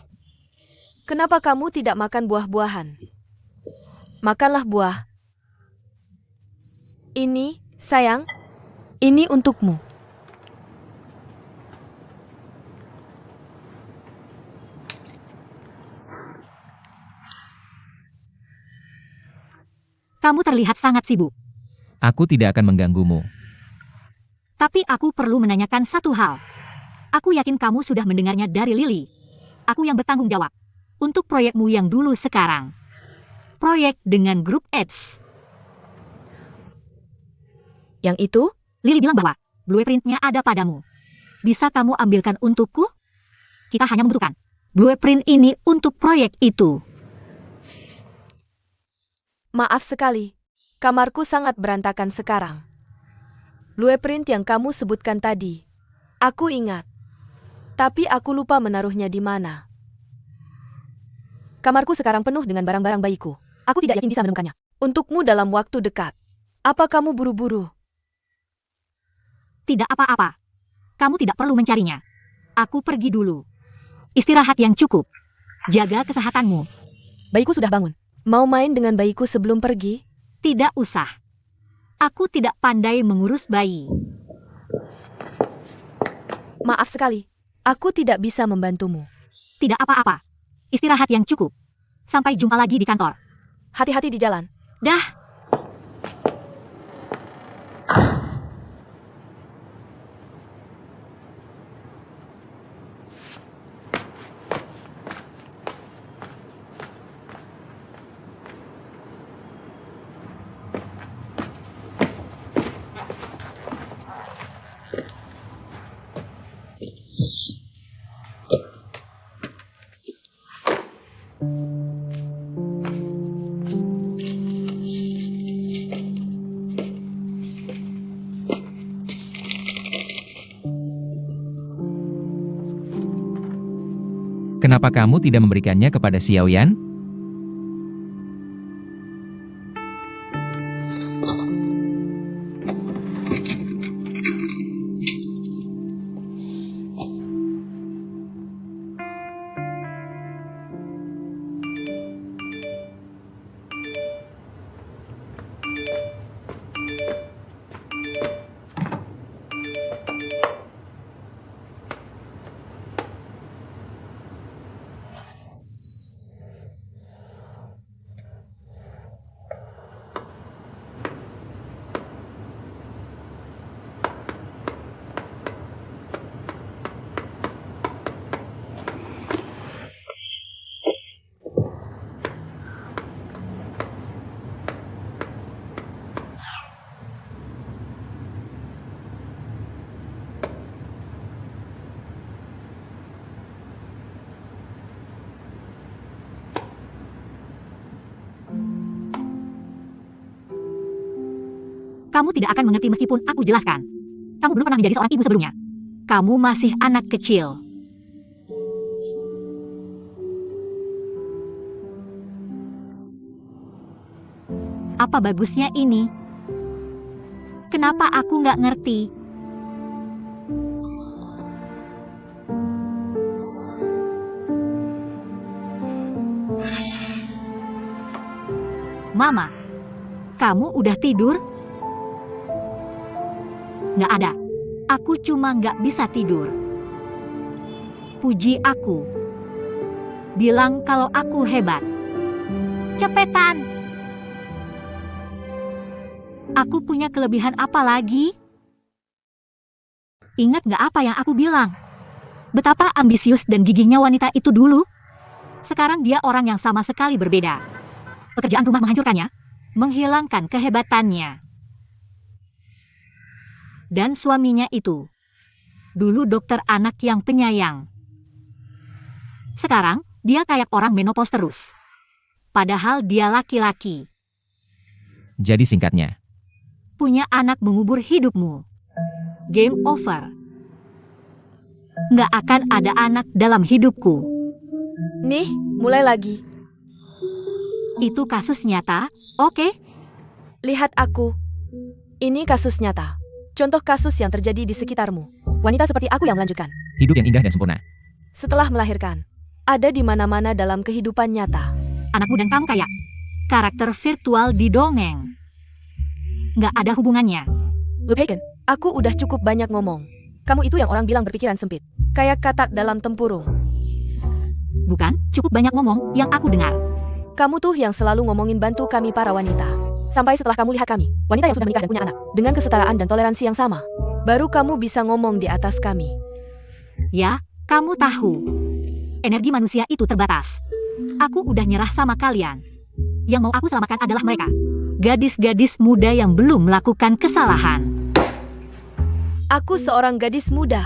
Kenapa kamu tidak makan buah-buahan? Makanlah buah. Ini, sayang, ini untukmu. Kamu terlihat sangat sibuk. Aku tidak akan mengganggumu. Tapi aku perlu menanyakan satu hal. Aku yakin kamu sudah mendengarnya dari Lily. Aku yang bertanggung jawab untuk proyekmu yang dulu sekarang. Proyek dengan grup Edge. Yang itu? Lily bilang bahwa blueprint-nya ada padamu. Bisa kamu ambilkan untukku? Kita hanya membutuhkan blueprint ini untuk proyek itu. Maaf sekali, kamarku sangat berantakan sekarang. Blueprint yang kamu sebutkan tadi, aku ingat. Tapi aku lupa menaruhnya di mana. Kamarku sekarang penuh dengan barang-barang bayiku. Aku tidak yakin bisa menemukannya. Untukmu dalam waktu dekat. Apa kamu buru-buru? Tidak apa-apa. Kamu tidak perlu mencarinya. Aku pergi dulu. Istirahat yang cukup. Jaga kesehatanmu. Bayiku sudah bangun. Mau main dengan bayiku sebelum pergi? Tidak usah. Aku tidak pandai mengurus bayi. Maaf sekali. Aku tidak bisa membantumu. Tidak apa-apa. Istirahat yang cukup. Sampai jumpa lagi di kantor. Hati-hati di jalan. Dah. Kenapa kamu tidak memberikannya kepada Xiaoyan? Kamu tidak akan mengerti meskipun aku jelaskan. Kamu belum pernah menjadi seorang ibu sebelumnya. Kamu masih anak kecil. Apa bagusnya ini? Kenapa aku nggak ngerti? Mama, kamu udah tidur? Nggak ada. Aku cuma nggak bisa tidur. Puji aku. bilang kalau aku hebat. Cepetan! Aku punya kelebihan apa lagi? Ingat gak apa yang aku bilang? Betapa ambisius dan gigihnya wanita itu dulu. Sekarang dia orang yang sama sekali berbeda. Pekerjaan rumah menghancurkannya, menghilangkan kehebatannya. Dan suaminya itu, dulu dokter anak yang penyayang. Sekarang, dia kayak orang menopause terus. Padahal dia laki-laki. Jadi singkatnya, Punya anak mengubur hidupmu. Game over. Nggak akan ada anak dalam hidupku. Nih, mulai lagi. Itu kasus nyata, oke? Lihat aku. Ini kasus nyata. Contoh kasus yang terjadi di sekitarmu. Wanita seperti aku yang melanjutkan. hidup yang indah dan sempurna. Setelah melahirkan. Ada di mana-mana dalam kehidupan nyata. Anakmu dan kamu kayak karakter virtual di dongeng. Nggak ada hubungannya. Lupakan, aku udah cukup banyak ngomong. Kamu itu yang orang bilang berpikiran sempit. Kayak katak dalam tempurung. Bukan, cukup banyak ngomong yang aku dengar. Kamu tuh yang selalu ngomongin bantu kami para wanita. Sampai setelah kamu lihat kami, wanita yang sudah menikah dan punya anak, dengan kesetaraan dan toleransi yang sama. Baru kamu bisa ngomong di atas kami. Ya, kamu tahu. Energi manusia itu terbatas. Aku udah nyerah sama kalian. Yang mau aku selamatkan adalah mereka. Gadis-gadis muda yang belum melakukan kesalahan. Aku seorang gadis muda.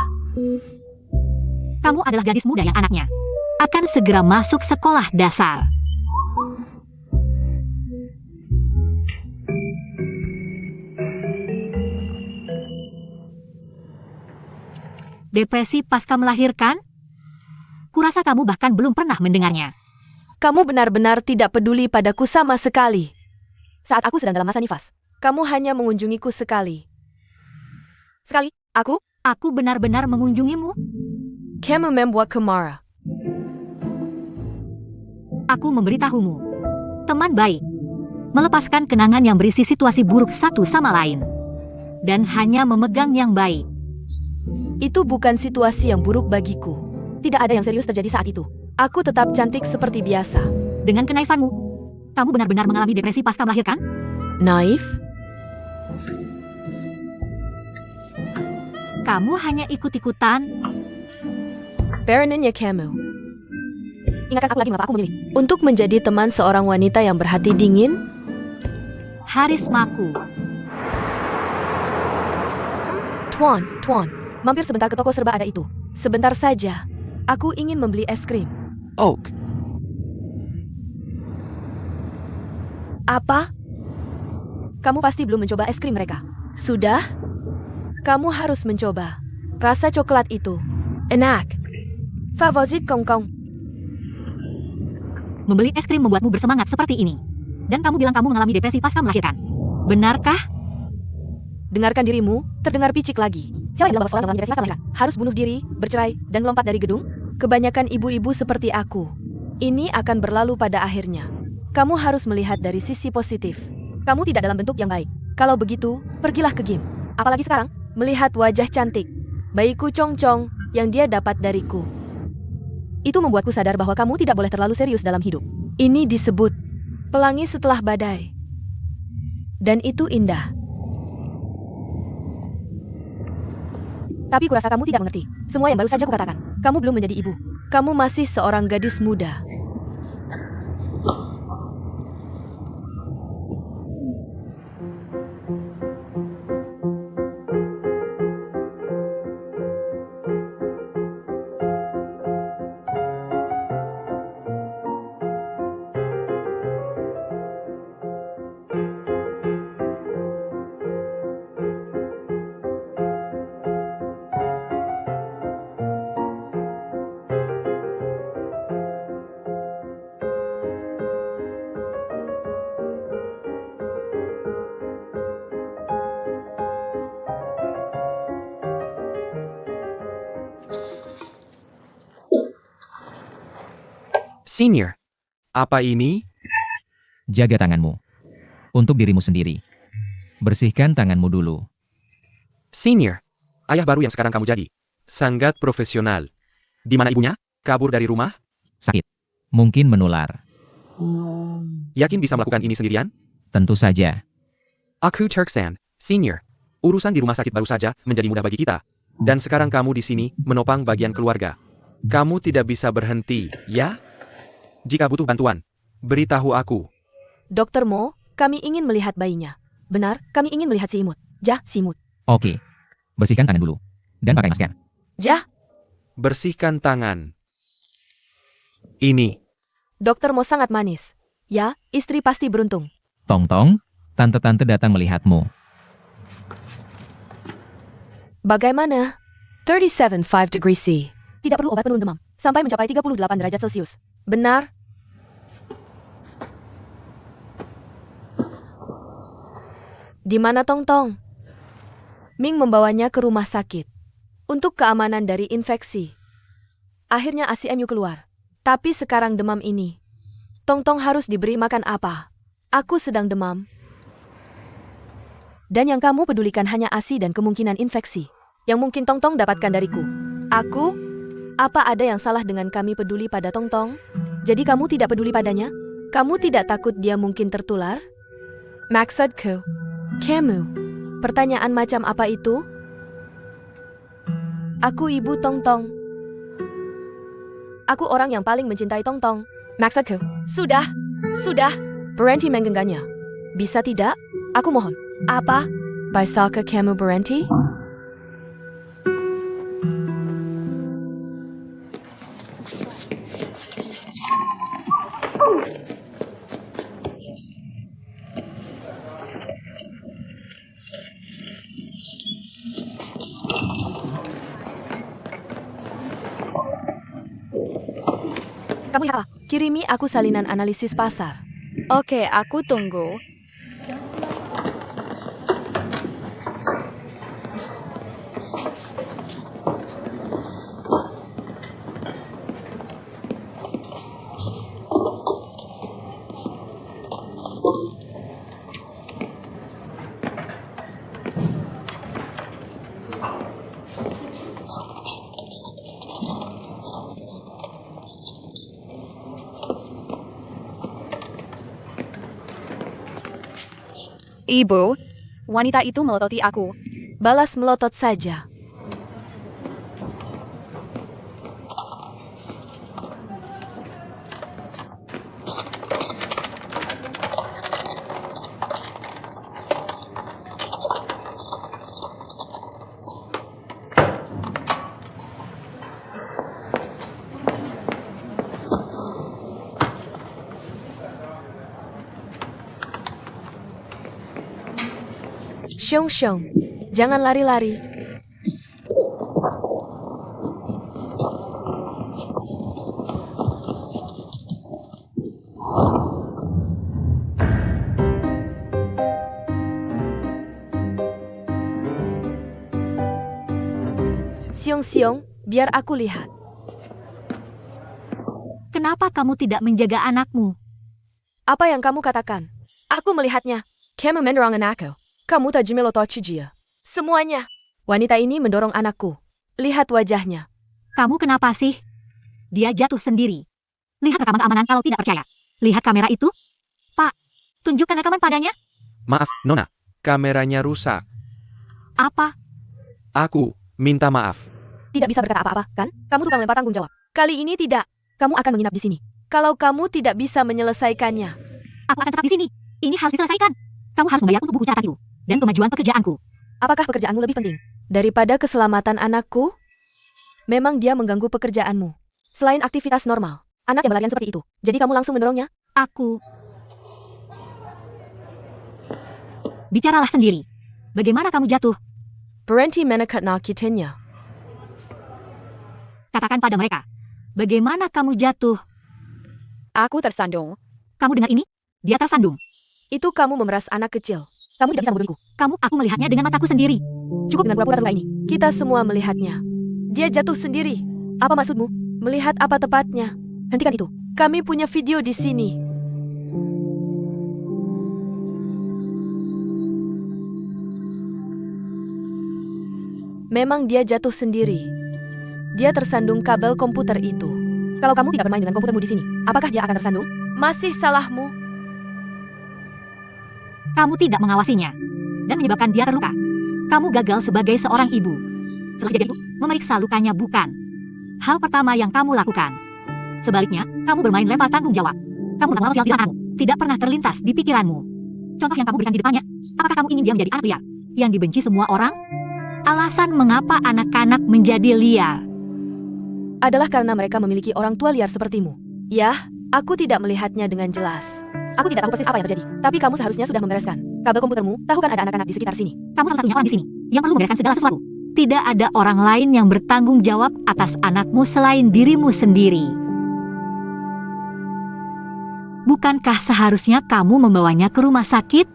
Kamu adalah gadis muda yang anaknya akan segera masuk sekolah dasar. Depresi pasca melahirkan? Kurasa kamu bahkan belum pernah mendengarnya. Kamu benar-benar tidak peduli padaku sama sekali. Saat aku sedang dalam masa nifas, kamu hanya mengunjungiku sekali. Sekali, Aku benar-benar mengunjungimu. kamu membuat kemara. Aku memberitahumu. Teman baik. Melepaskan kenangan yang berisi situasi buruk satu sama lain. Dan hanya memegang yang baik. Itu bukan situasi yang buruk bagiku. Tidak ada yang serius terjadi saat itu. Aku tetap cantik seperti biasa. Dengan kenaifanmu, kamu benar-benar mengalami depresi pasca melahirkan? Naif? Kamu hanya ikut-ikutan. Baronnya kamu. Ingatkan aku lagi mengapa aku memilih. Untuk menjadi teman seorang wanita yang berhati dingin? Harismaku. Tuan. Mampir sebentar ke toko serba ada itu. Sebentar saja. Aku ingin membeli es krim. Oak, Apa? Kamu pasti belum mencoba es krim mereka. Sudah? Kamu harus mencoba. Rasa coklat itu. Enak. Favorit kongkong. Membeli es krim membuatmu bersemangat seperti ini. Dan kamu bilang kamu mengalami depresi pasca melahirkan. Benarkah? Dengarkan dirimu, terdengar picik lagi. Siapa yang bilang bahwa seorang mengalami depresi pasca melahirkan harus bunuh diri, bercerai, dan melompat dari gedung? Kebanyakan ibu-ibu seperti aku. Ini akan berlalu pada akhirnya. Kamu harus melihat dari sisi positif. Kamu tidak dalam bentuk yang baik. Kalau begitu, pergilah ke game. Apalagi sekarang, melihat wajah cantik bayiku Cong-Cong yang dia dapat dariku. Itu membuatku sadar bahwa kamu tidak boleh terlalu serius dalam hidup. Ini disebut pelangi setelah badai. Dan itu indah. Tapi kurasa kamu tidak mengerti semua yang baru saja kukatakan. Kamu belum menjadi ibu. Kamu masih seorang gadis muda. Senior. Apa ini? Jaga tanganmu. Untuk dirimu sendiri. Bersihkan tanganmu dulu. Senior. Ayah baru yang sekarang kamu jadi. Sangat profesional. Di mana ibunya? Kabur dari rumah? Sakit. Mungkin menular. Yakin bisa melakukan ini sendirian? Tentu saja. Aku Turksan, senior. Urusan di rumah sakit baru saja menjadi mudah bagi kita. Dan sekarang kamu di sini, menopang bagian keluarga. Kamu tidak bisa berhenti, ya? Jika butuh bantuan, beritahu aku. Dokter Mo, kami ingin melihat bayinya. Benar, kami ingin melihat si imut. Jah, si imut. Oke. Bersihkan tangan dulu. Dan pakai masker. Jah, Bersihkan tangan. Ini. Dokter Mo sangat manis. Ya, istri pasti beruntung. Tong-tong, tante-tante datang melihatmu. Bagaimana? 37.5 degrees C. Tidak perlu obat penurun demam. Sampai mencapai 38 derajat Celcius. Benar? Di mana Tong-tong? Ming membawanya ke rumah sakit. Untuk keamanan dari infeksi. Akhirnya ICU keluar. Tapi sekarang demam ini. Tong-tong harus diberi makan apa? Aku sedang demam. Dan yang kamu pedulikan hanya ASI dan kemungkinan infeksi. Yang mungkin Tong-tong dapatkan dariku. Aku? Apa ada yang salah dengan kami peduli pada Tong-tong? Jadi kamu tidak peduli padanya? Kamu tidak takut dia mungkin tertular? Maksudku, kamu. Pertanyaan macam apa itu? Aku ibu Tong-tong. Aku orang yang paling mencintai Tong-tong. Maksudku, sudah. Berhenti menggenggamnya. Bisa tidak? Aku mohon. Apa? Bisakah kamu berhenti? Kamu lihat apa? Kirimi aku salinan analisis pasar. Oke, aku tunggu. Ibu, wanita itu melototi aku. Balas melotot saja. Syong, jangan lari-lari. Siong, biar aku lihat. Kenapa kamu tidak menjaga anakmu? Apa yang kamu katakan? Aku melihatnya. Kamu mendorong anakku. Kamu tak melotoci dia. Semuanya. Wanita ini mendorong anakku. Lihat wajahnya. Kamu kenapa sih? Dia jatuh sendiri. Lihat rekaman keamanan kalau tidak percaya. Lihat kamera itu. Pak, tunjukkan rekaman padanya. Maaf, Nona. Kameranya rusak. Apa? Aku minta maaf. Tidak bisa berkata apa-apa, kan? Kamu tukang lempar tanggung jawab. Kali ini tidak. Kamu akan menginap di sini. Kalau kamu tidak bisa menyelesaikannya. Aku akan tetap di sini. Ini harus diselesaikan. Kamu harus membayar untuk buku catatan itu. Dan kemajuan pekerjaanku. Apakah pekerjaanmu lebih penting daripada keselamatan anakku? Memang dia mengganggu pekerjaanmu. Selain aktivitas normal, anak yang berlarian seperti itu. Jadi kamu langsung mendorongnya? Aku. Bicaralah sendiri. Bagaimana kamu jatuh? Berhenti menakut-nakutinya. Katakan pada mereka. Bagaimana kamu jatuh? Aku tersandung. Kamu dengar ini? Dia tersandung. Itu kamu memeras anak kecil. Kamu tidak bisa membunuhku. Aku melihatnya dengan mataku sendiri. Cukup dengan pura-pura terluka ini. Kita semua melihatnya. Dia jatuh sendiri. Apa maksudmu? Melihat apa tepatnya? Hentikan itu. Kami punya video di sini. Memang dia jatuh sendiri. Dia tersandung kabel komputer itu. Kalau kamu tidak bermain dengan komputermu di sini, apakah dia akan tersandung? Masih salahmu. Kamu tidak mengawasinya dan menyebabkan dia terluka. Kamu gagal sebagai seorang ibu. Setelah kejadian itu, memeriksa lukanya bukan hal pertama yang kamu lakukan. Sebaliknya, kamu bermain lempar tanggung jawab. Kamu sangat sosial di anakmu, tidak pernah terlintas di pikiranmu. Contoh yang kamu berikan di depannya, apakah kamu ingin dia menjadi anak liar yang dibenci semua orang? Alasan mengapa anak-anak menjadi liar Adalah karena mereka memiliki orang tua liar sepertimu. Ya, aku tidak melihatnya dengan jelas. Aku tidak tahu persis apa yang terjadi, tapi kamu seharusnya sudah membereskan kabel komputermu. Tahu kan ada anak-anak di sekitar sini. Kamu salah satunya orang di sini yang perlu membereskan segala sesuatu. Tidak ada orang lain yang bertanggung jawab atas anakmu selain dirimu sendiri. Bukankah seharusnya kamu membawanya ke rumah sakit?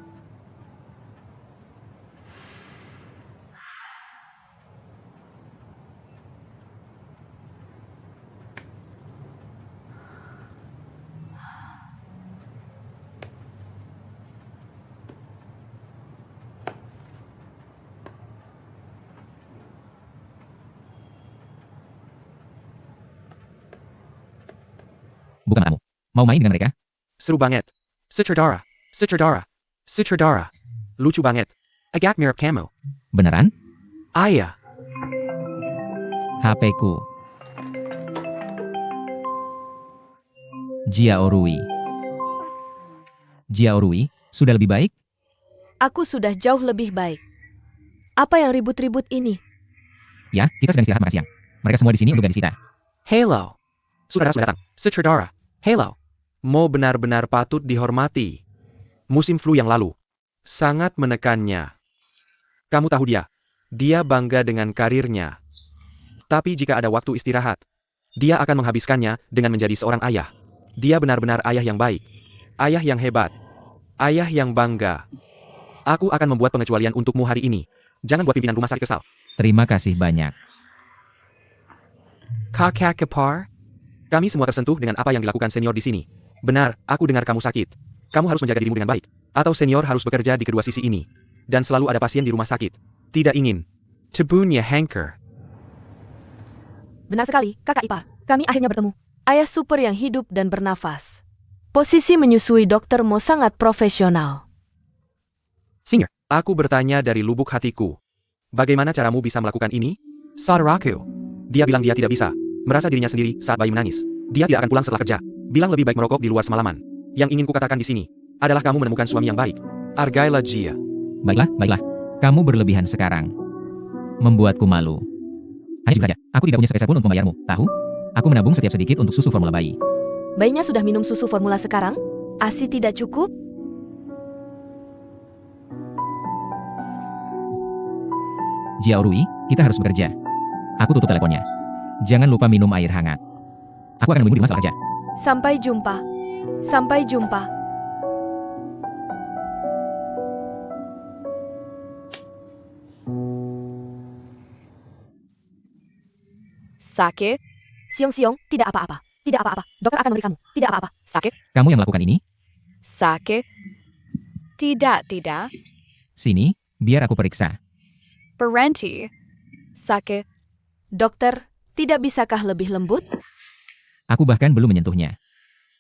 Bukan kamu. Mau main dengan mereka? Seru banget. Sutradara. Sutradara. Sutradara. Lucu banget. Agak mirip kamu. Beneran? Ayah. HP-ku. Jiaorui. Jiaorui, sudah lebih baik? Aku sudah jauh lebih baik. Apa yang ribut-ribut ini? Ya, kita sedang istirahat makan siang. Mereka semua di sini untuk gadis kita. Hello. Sutradara sudah datang. Sutradara. Hello. Mo benar-benar patut dihormati. Musim flu yang lalu sangat menekannya. Kamu tahu dia. Dia bangga dengan karirnya. Tapi jika ada waktu istirahat, dia akan menghabiskannya dengan menjadi seorang ayah. Dia benar-benar ayah yang baik. Ayah yang hebat. Ayah yang bangga. Aku akan membuat pengecualian untukmu hari ini. Jangan buat pimpinan rumah sakit kesal. Terima kasih banyak. Kakak kepar. Kami semua tersentuh dengan apa yang dilakukan senior di sini. Benar, aku dengar kamu sakit. Kamu harus menjaga dirimu dengan baik. Atau senior harus bekerja di kedua sisi ini. Dan selalu ada pasien di rumah sakit. Tidak ingin. Tubuhnya hanker. Benar sekali, kakak ipar. Kami akhirnya bertemu. Ayah super yang hidup dan bernafas. Posisi menyusui Dr. Mo sangat profesional. Singer, aku bertanya dari lubuk hatiku. Bagaimana caramu bisa melakukan ini? Saudaraku. Dia bilang dia tidak bisa. Merasa dirinya sendiri saat bayi menangis. Dia tidak akan pulang setelah kerja. Bilang lebih baik merokok di luar semalaman. Yang ingin kukatakan di sini adalah kamu menemukan suami yang baik. Argailah Gia. Baiklah, baiklah. Kamu berlebihan sekarang. Membuatku malu. Hanya jujur saja, aku tidak punya sepeser pun untuk membayarmu, tahu? Aku menabung setiap sedikit untuk susu formula bayi. Bayinya sudah minum susu formula sekarang? ASI tidak cukup? Jiaorui, kita harus bekerja. Aku tutup teleponnya. Jangan lupa minum air hangat. Aku akan menunggu di rumah setelah kerja. Sampai jumpa. Sampai jumpa. Sakit? Siong-siong, tidak apa-apa. Tidak apa-apa. Dokter akan memeriksamu. Tidak apa-apa. Sakit? Kamu yang melakukan ini? Sakit? Tidak. Sini, biar aku periksa. Berhenti. Sakit? Dokter, tidak bisakah lebih lembut? Aku bahkan belum menyentuhnya.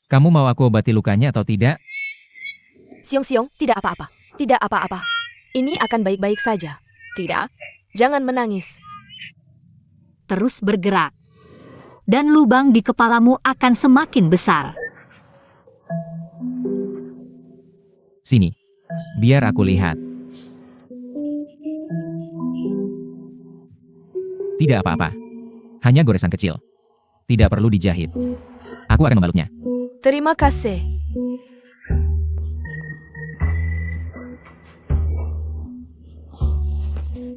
Kamu mau aku obati lukanya atau tidak? Siong-siong, tidak apa-apa. Tidak apa-apa. Ini akan baik-baik saja. Tidak. Jangan menangis. Terus bergerak. Dan lubang di kepalamu akan semakin besar. Sini, biar aku lihat. Tidak apa-apa. Hanya goresan kecil. Tidak perlu dijahit. Aku akan membalutnya. Terima kasih.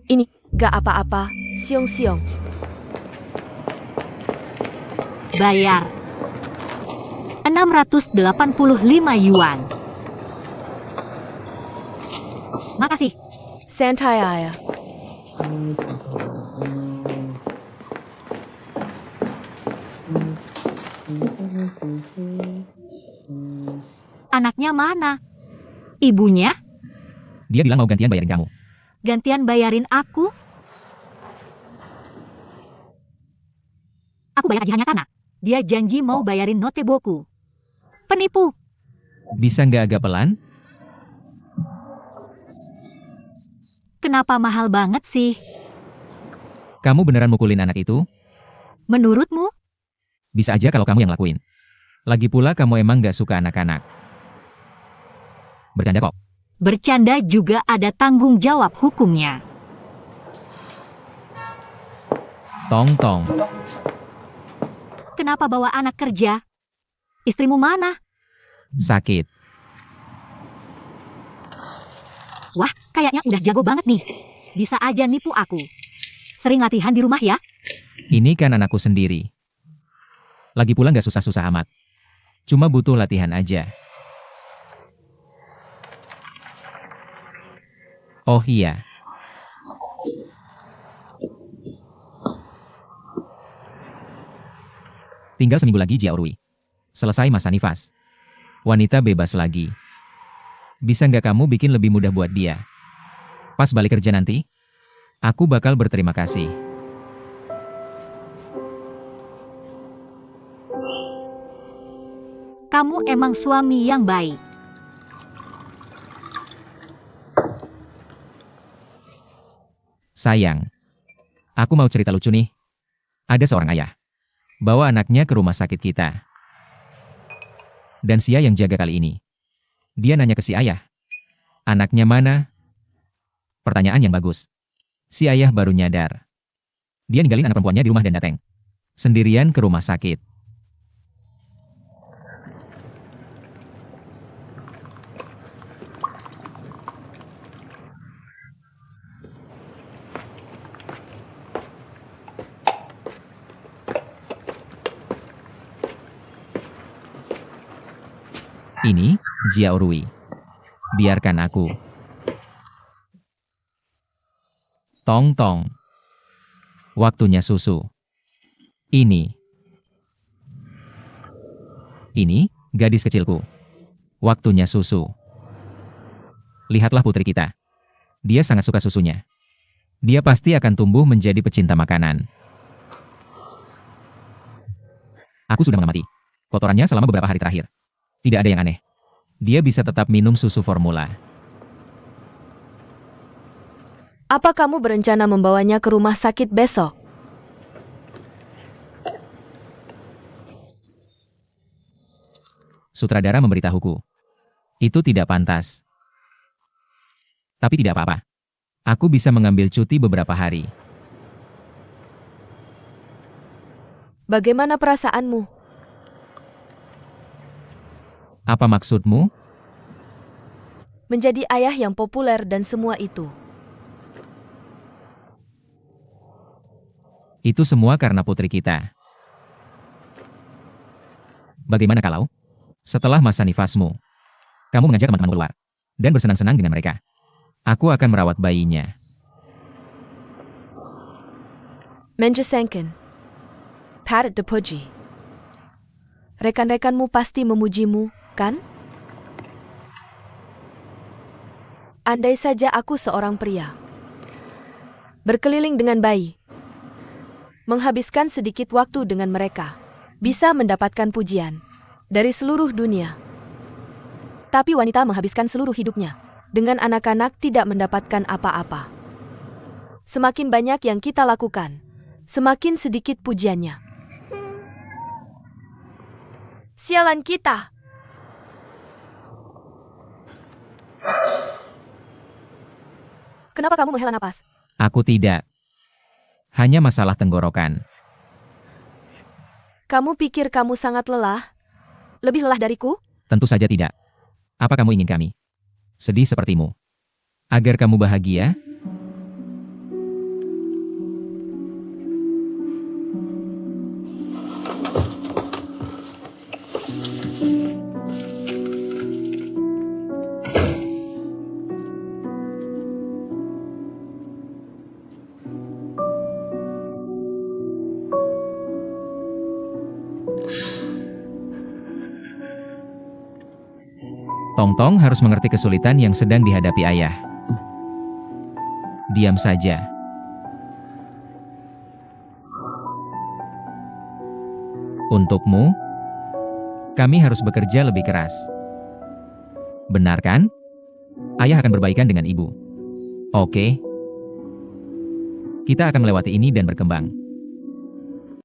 Ini gak apa-apa, siong-siong. Bayar 685 yuan. Makasih. Santai ayah. Anaknya mana? Ibunya? Dia bilang mau gantian bayarin kamu. Gantian bayarin aku? Aku bayar gaji hanya karena Dia janji mau bayarin noteboku. Penipu. Bisa nggak agak pelan? Kenapa mahal banget sih? Kamu beneran mukulin anak itu? Menurutmu? Bisa aja kalau kamu yang lakuin. Lagi pula kamu emang nggak suka anak-anak. Bercanda kok. Bercanda juga ada tanggung jawab hukumnya. Tong tong. Kenapa bawa anak kerja? Istrimu mana? Sakit. Wah, kayaknya udah jago banget nih. Bisa aja nipu aku. Sering latihan di rumah ya? Ini kan anakku sendiri. Lagi pula nggak susah-susah amat. Cuma butuh latihan aja. Oh iya. Tinggal seminggu lagi Jiaorui. Selesai masa nifas. Wanita bebas lagi. Bisa nggak kamu bikin lebih mudah buat dia? Pas balik kerja nanti, aku bakal berterima kasih. Kamu emang suami yang baik. Sayang, aku mau cerita lucu nih. Ada seorang ayah. Bawa anaknya ke rumah sakit kita. Dan Sia yang jaga kali ini. Dia nanya ke si ayah. Anaknya mana? Pertanyaan yang bagus. Si ayah baru nyadar. Dia ninggalin anak perempuannya di rumah dan dateng. Sendirian ke rumah sakit. Ini, Jiaorui. Biarkan aku. Tong tong. Waktunya susu. Ini, gadis kecilku. Waktunya susu. Lihatlah putri kita. Dia sangat suka susunya. Dia pasti akan tumbuh menjadi pecinta makanan. Aku sudah mengamati kotorannya selama beberapa hari terakhir. Tidak ada yang aneh. Dia bisa tetap minum susu formula. Apa kamu berencana membawanya ke rumah sakit besok? Sutradara memberitahuku. Itu tidak pantas. Tapi tidak apa-apa. Aku bisa mengambil cuti beberapa hari. Bagaimana perasaanmu? Apa maksudmu? Menjadi ayah yang populer dan semua itu. Itu semua karena putri kita. Bagaimana kalau setelah masa nifasmu, kamu mengajak teman-teman keluar dan bersenang-senang dengan mereka? Aku akan merawat bayinya. Menjesengken. Parat Depoji. Rekan-rekanmu pasti memujimu, kan? Andai saja aku seorang pria. Berkeliling dengan bayi. Menghabiskan sedikit waktu dengan mereka. Bisa mendapatkan pujian dari seluruh dunia. Tapi wanita menghabiskan seluruh hidupnya dengan anak-anak tidak mendapatkan apa-apa. Semakin banyak yang kita lakukan, semakin sedikit pujiannya. Sialan kita. Kenapa kamu menghela napas? Aku tidak. Hanya masalah tenggorokan. Kamu pikir kamu sangat lelah? Lebih lelah dariku? Tentu saja tidak. Apa kamu ingin kami sedih sepertimu? Agar kamu bahagia? Tong-tong harus mengerti kesulitan yang sedang dihadapi ayah. Diam saja. Untukmu, kami harus bekerja lebih keras. Benar kan? Ayah akan berbaikan dengan ibu. Oke. Kita akan melewati ini dan berkembang.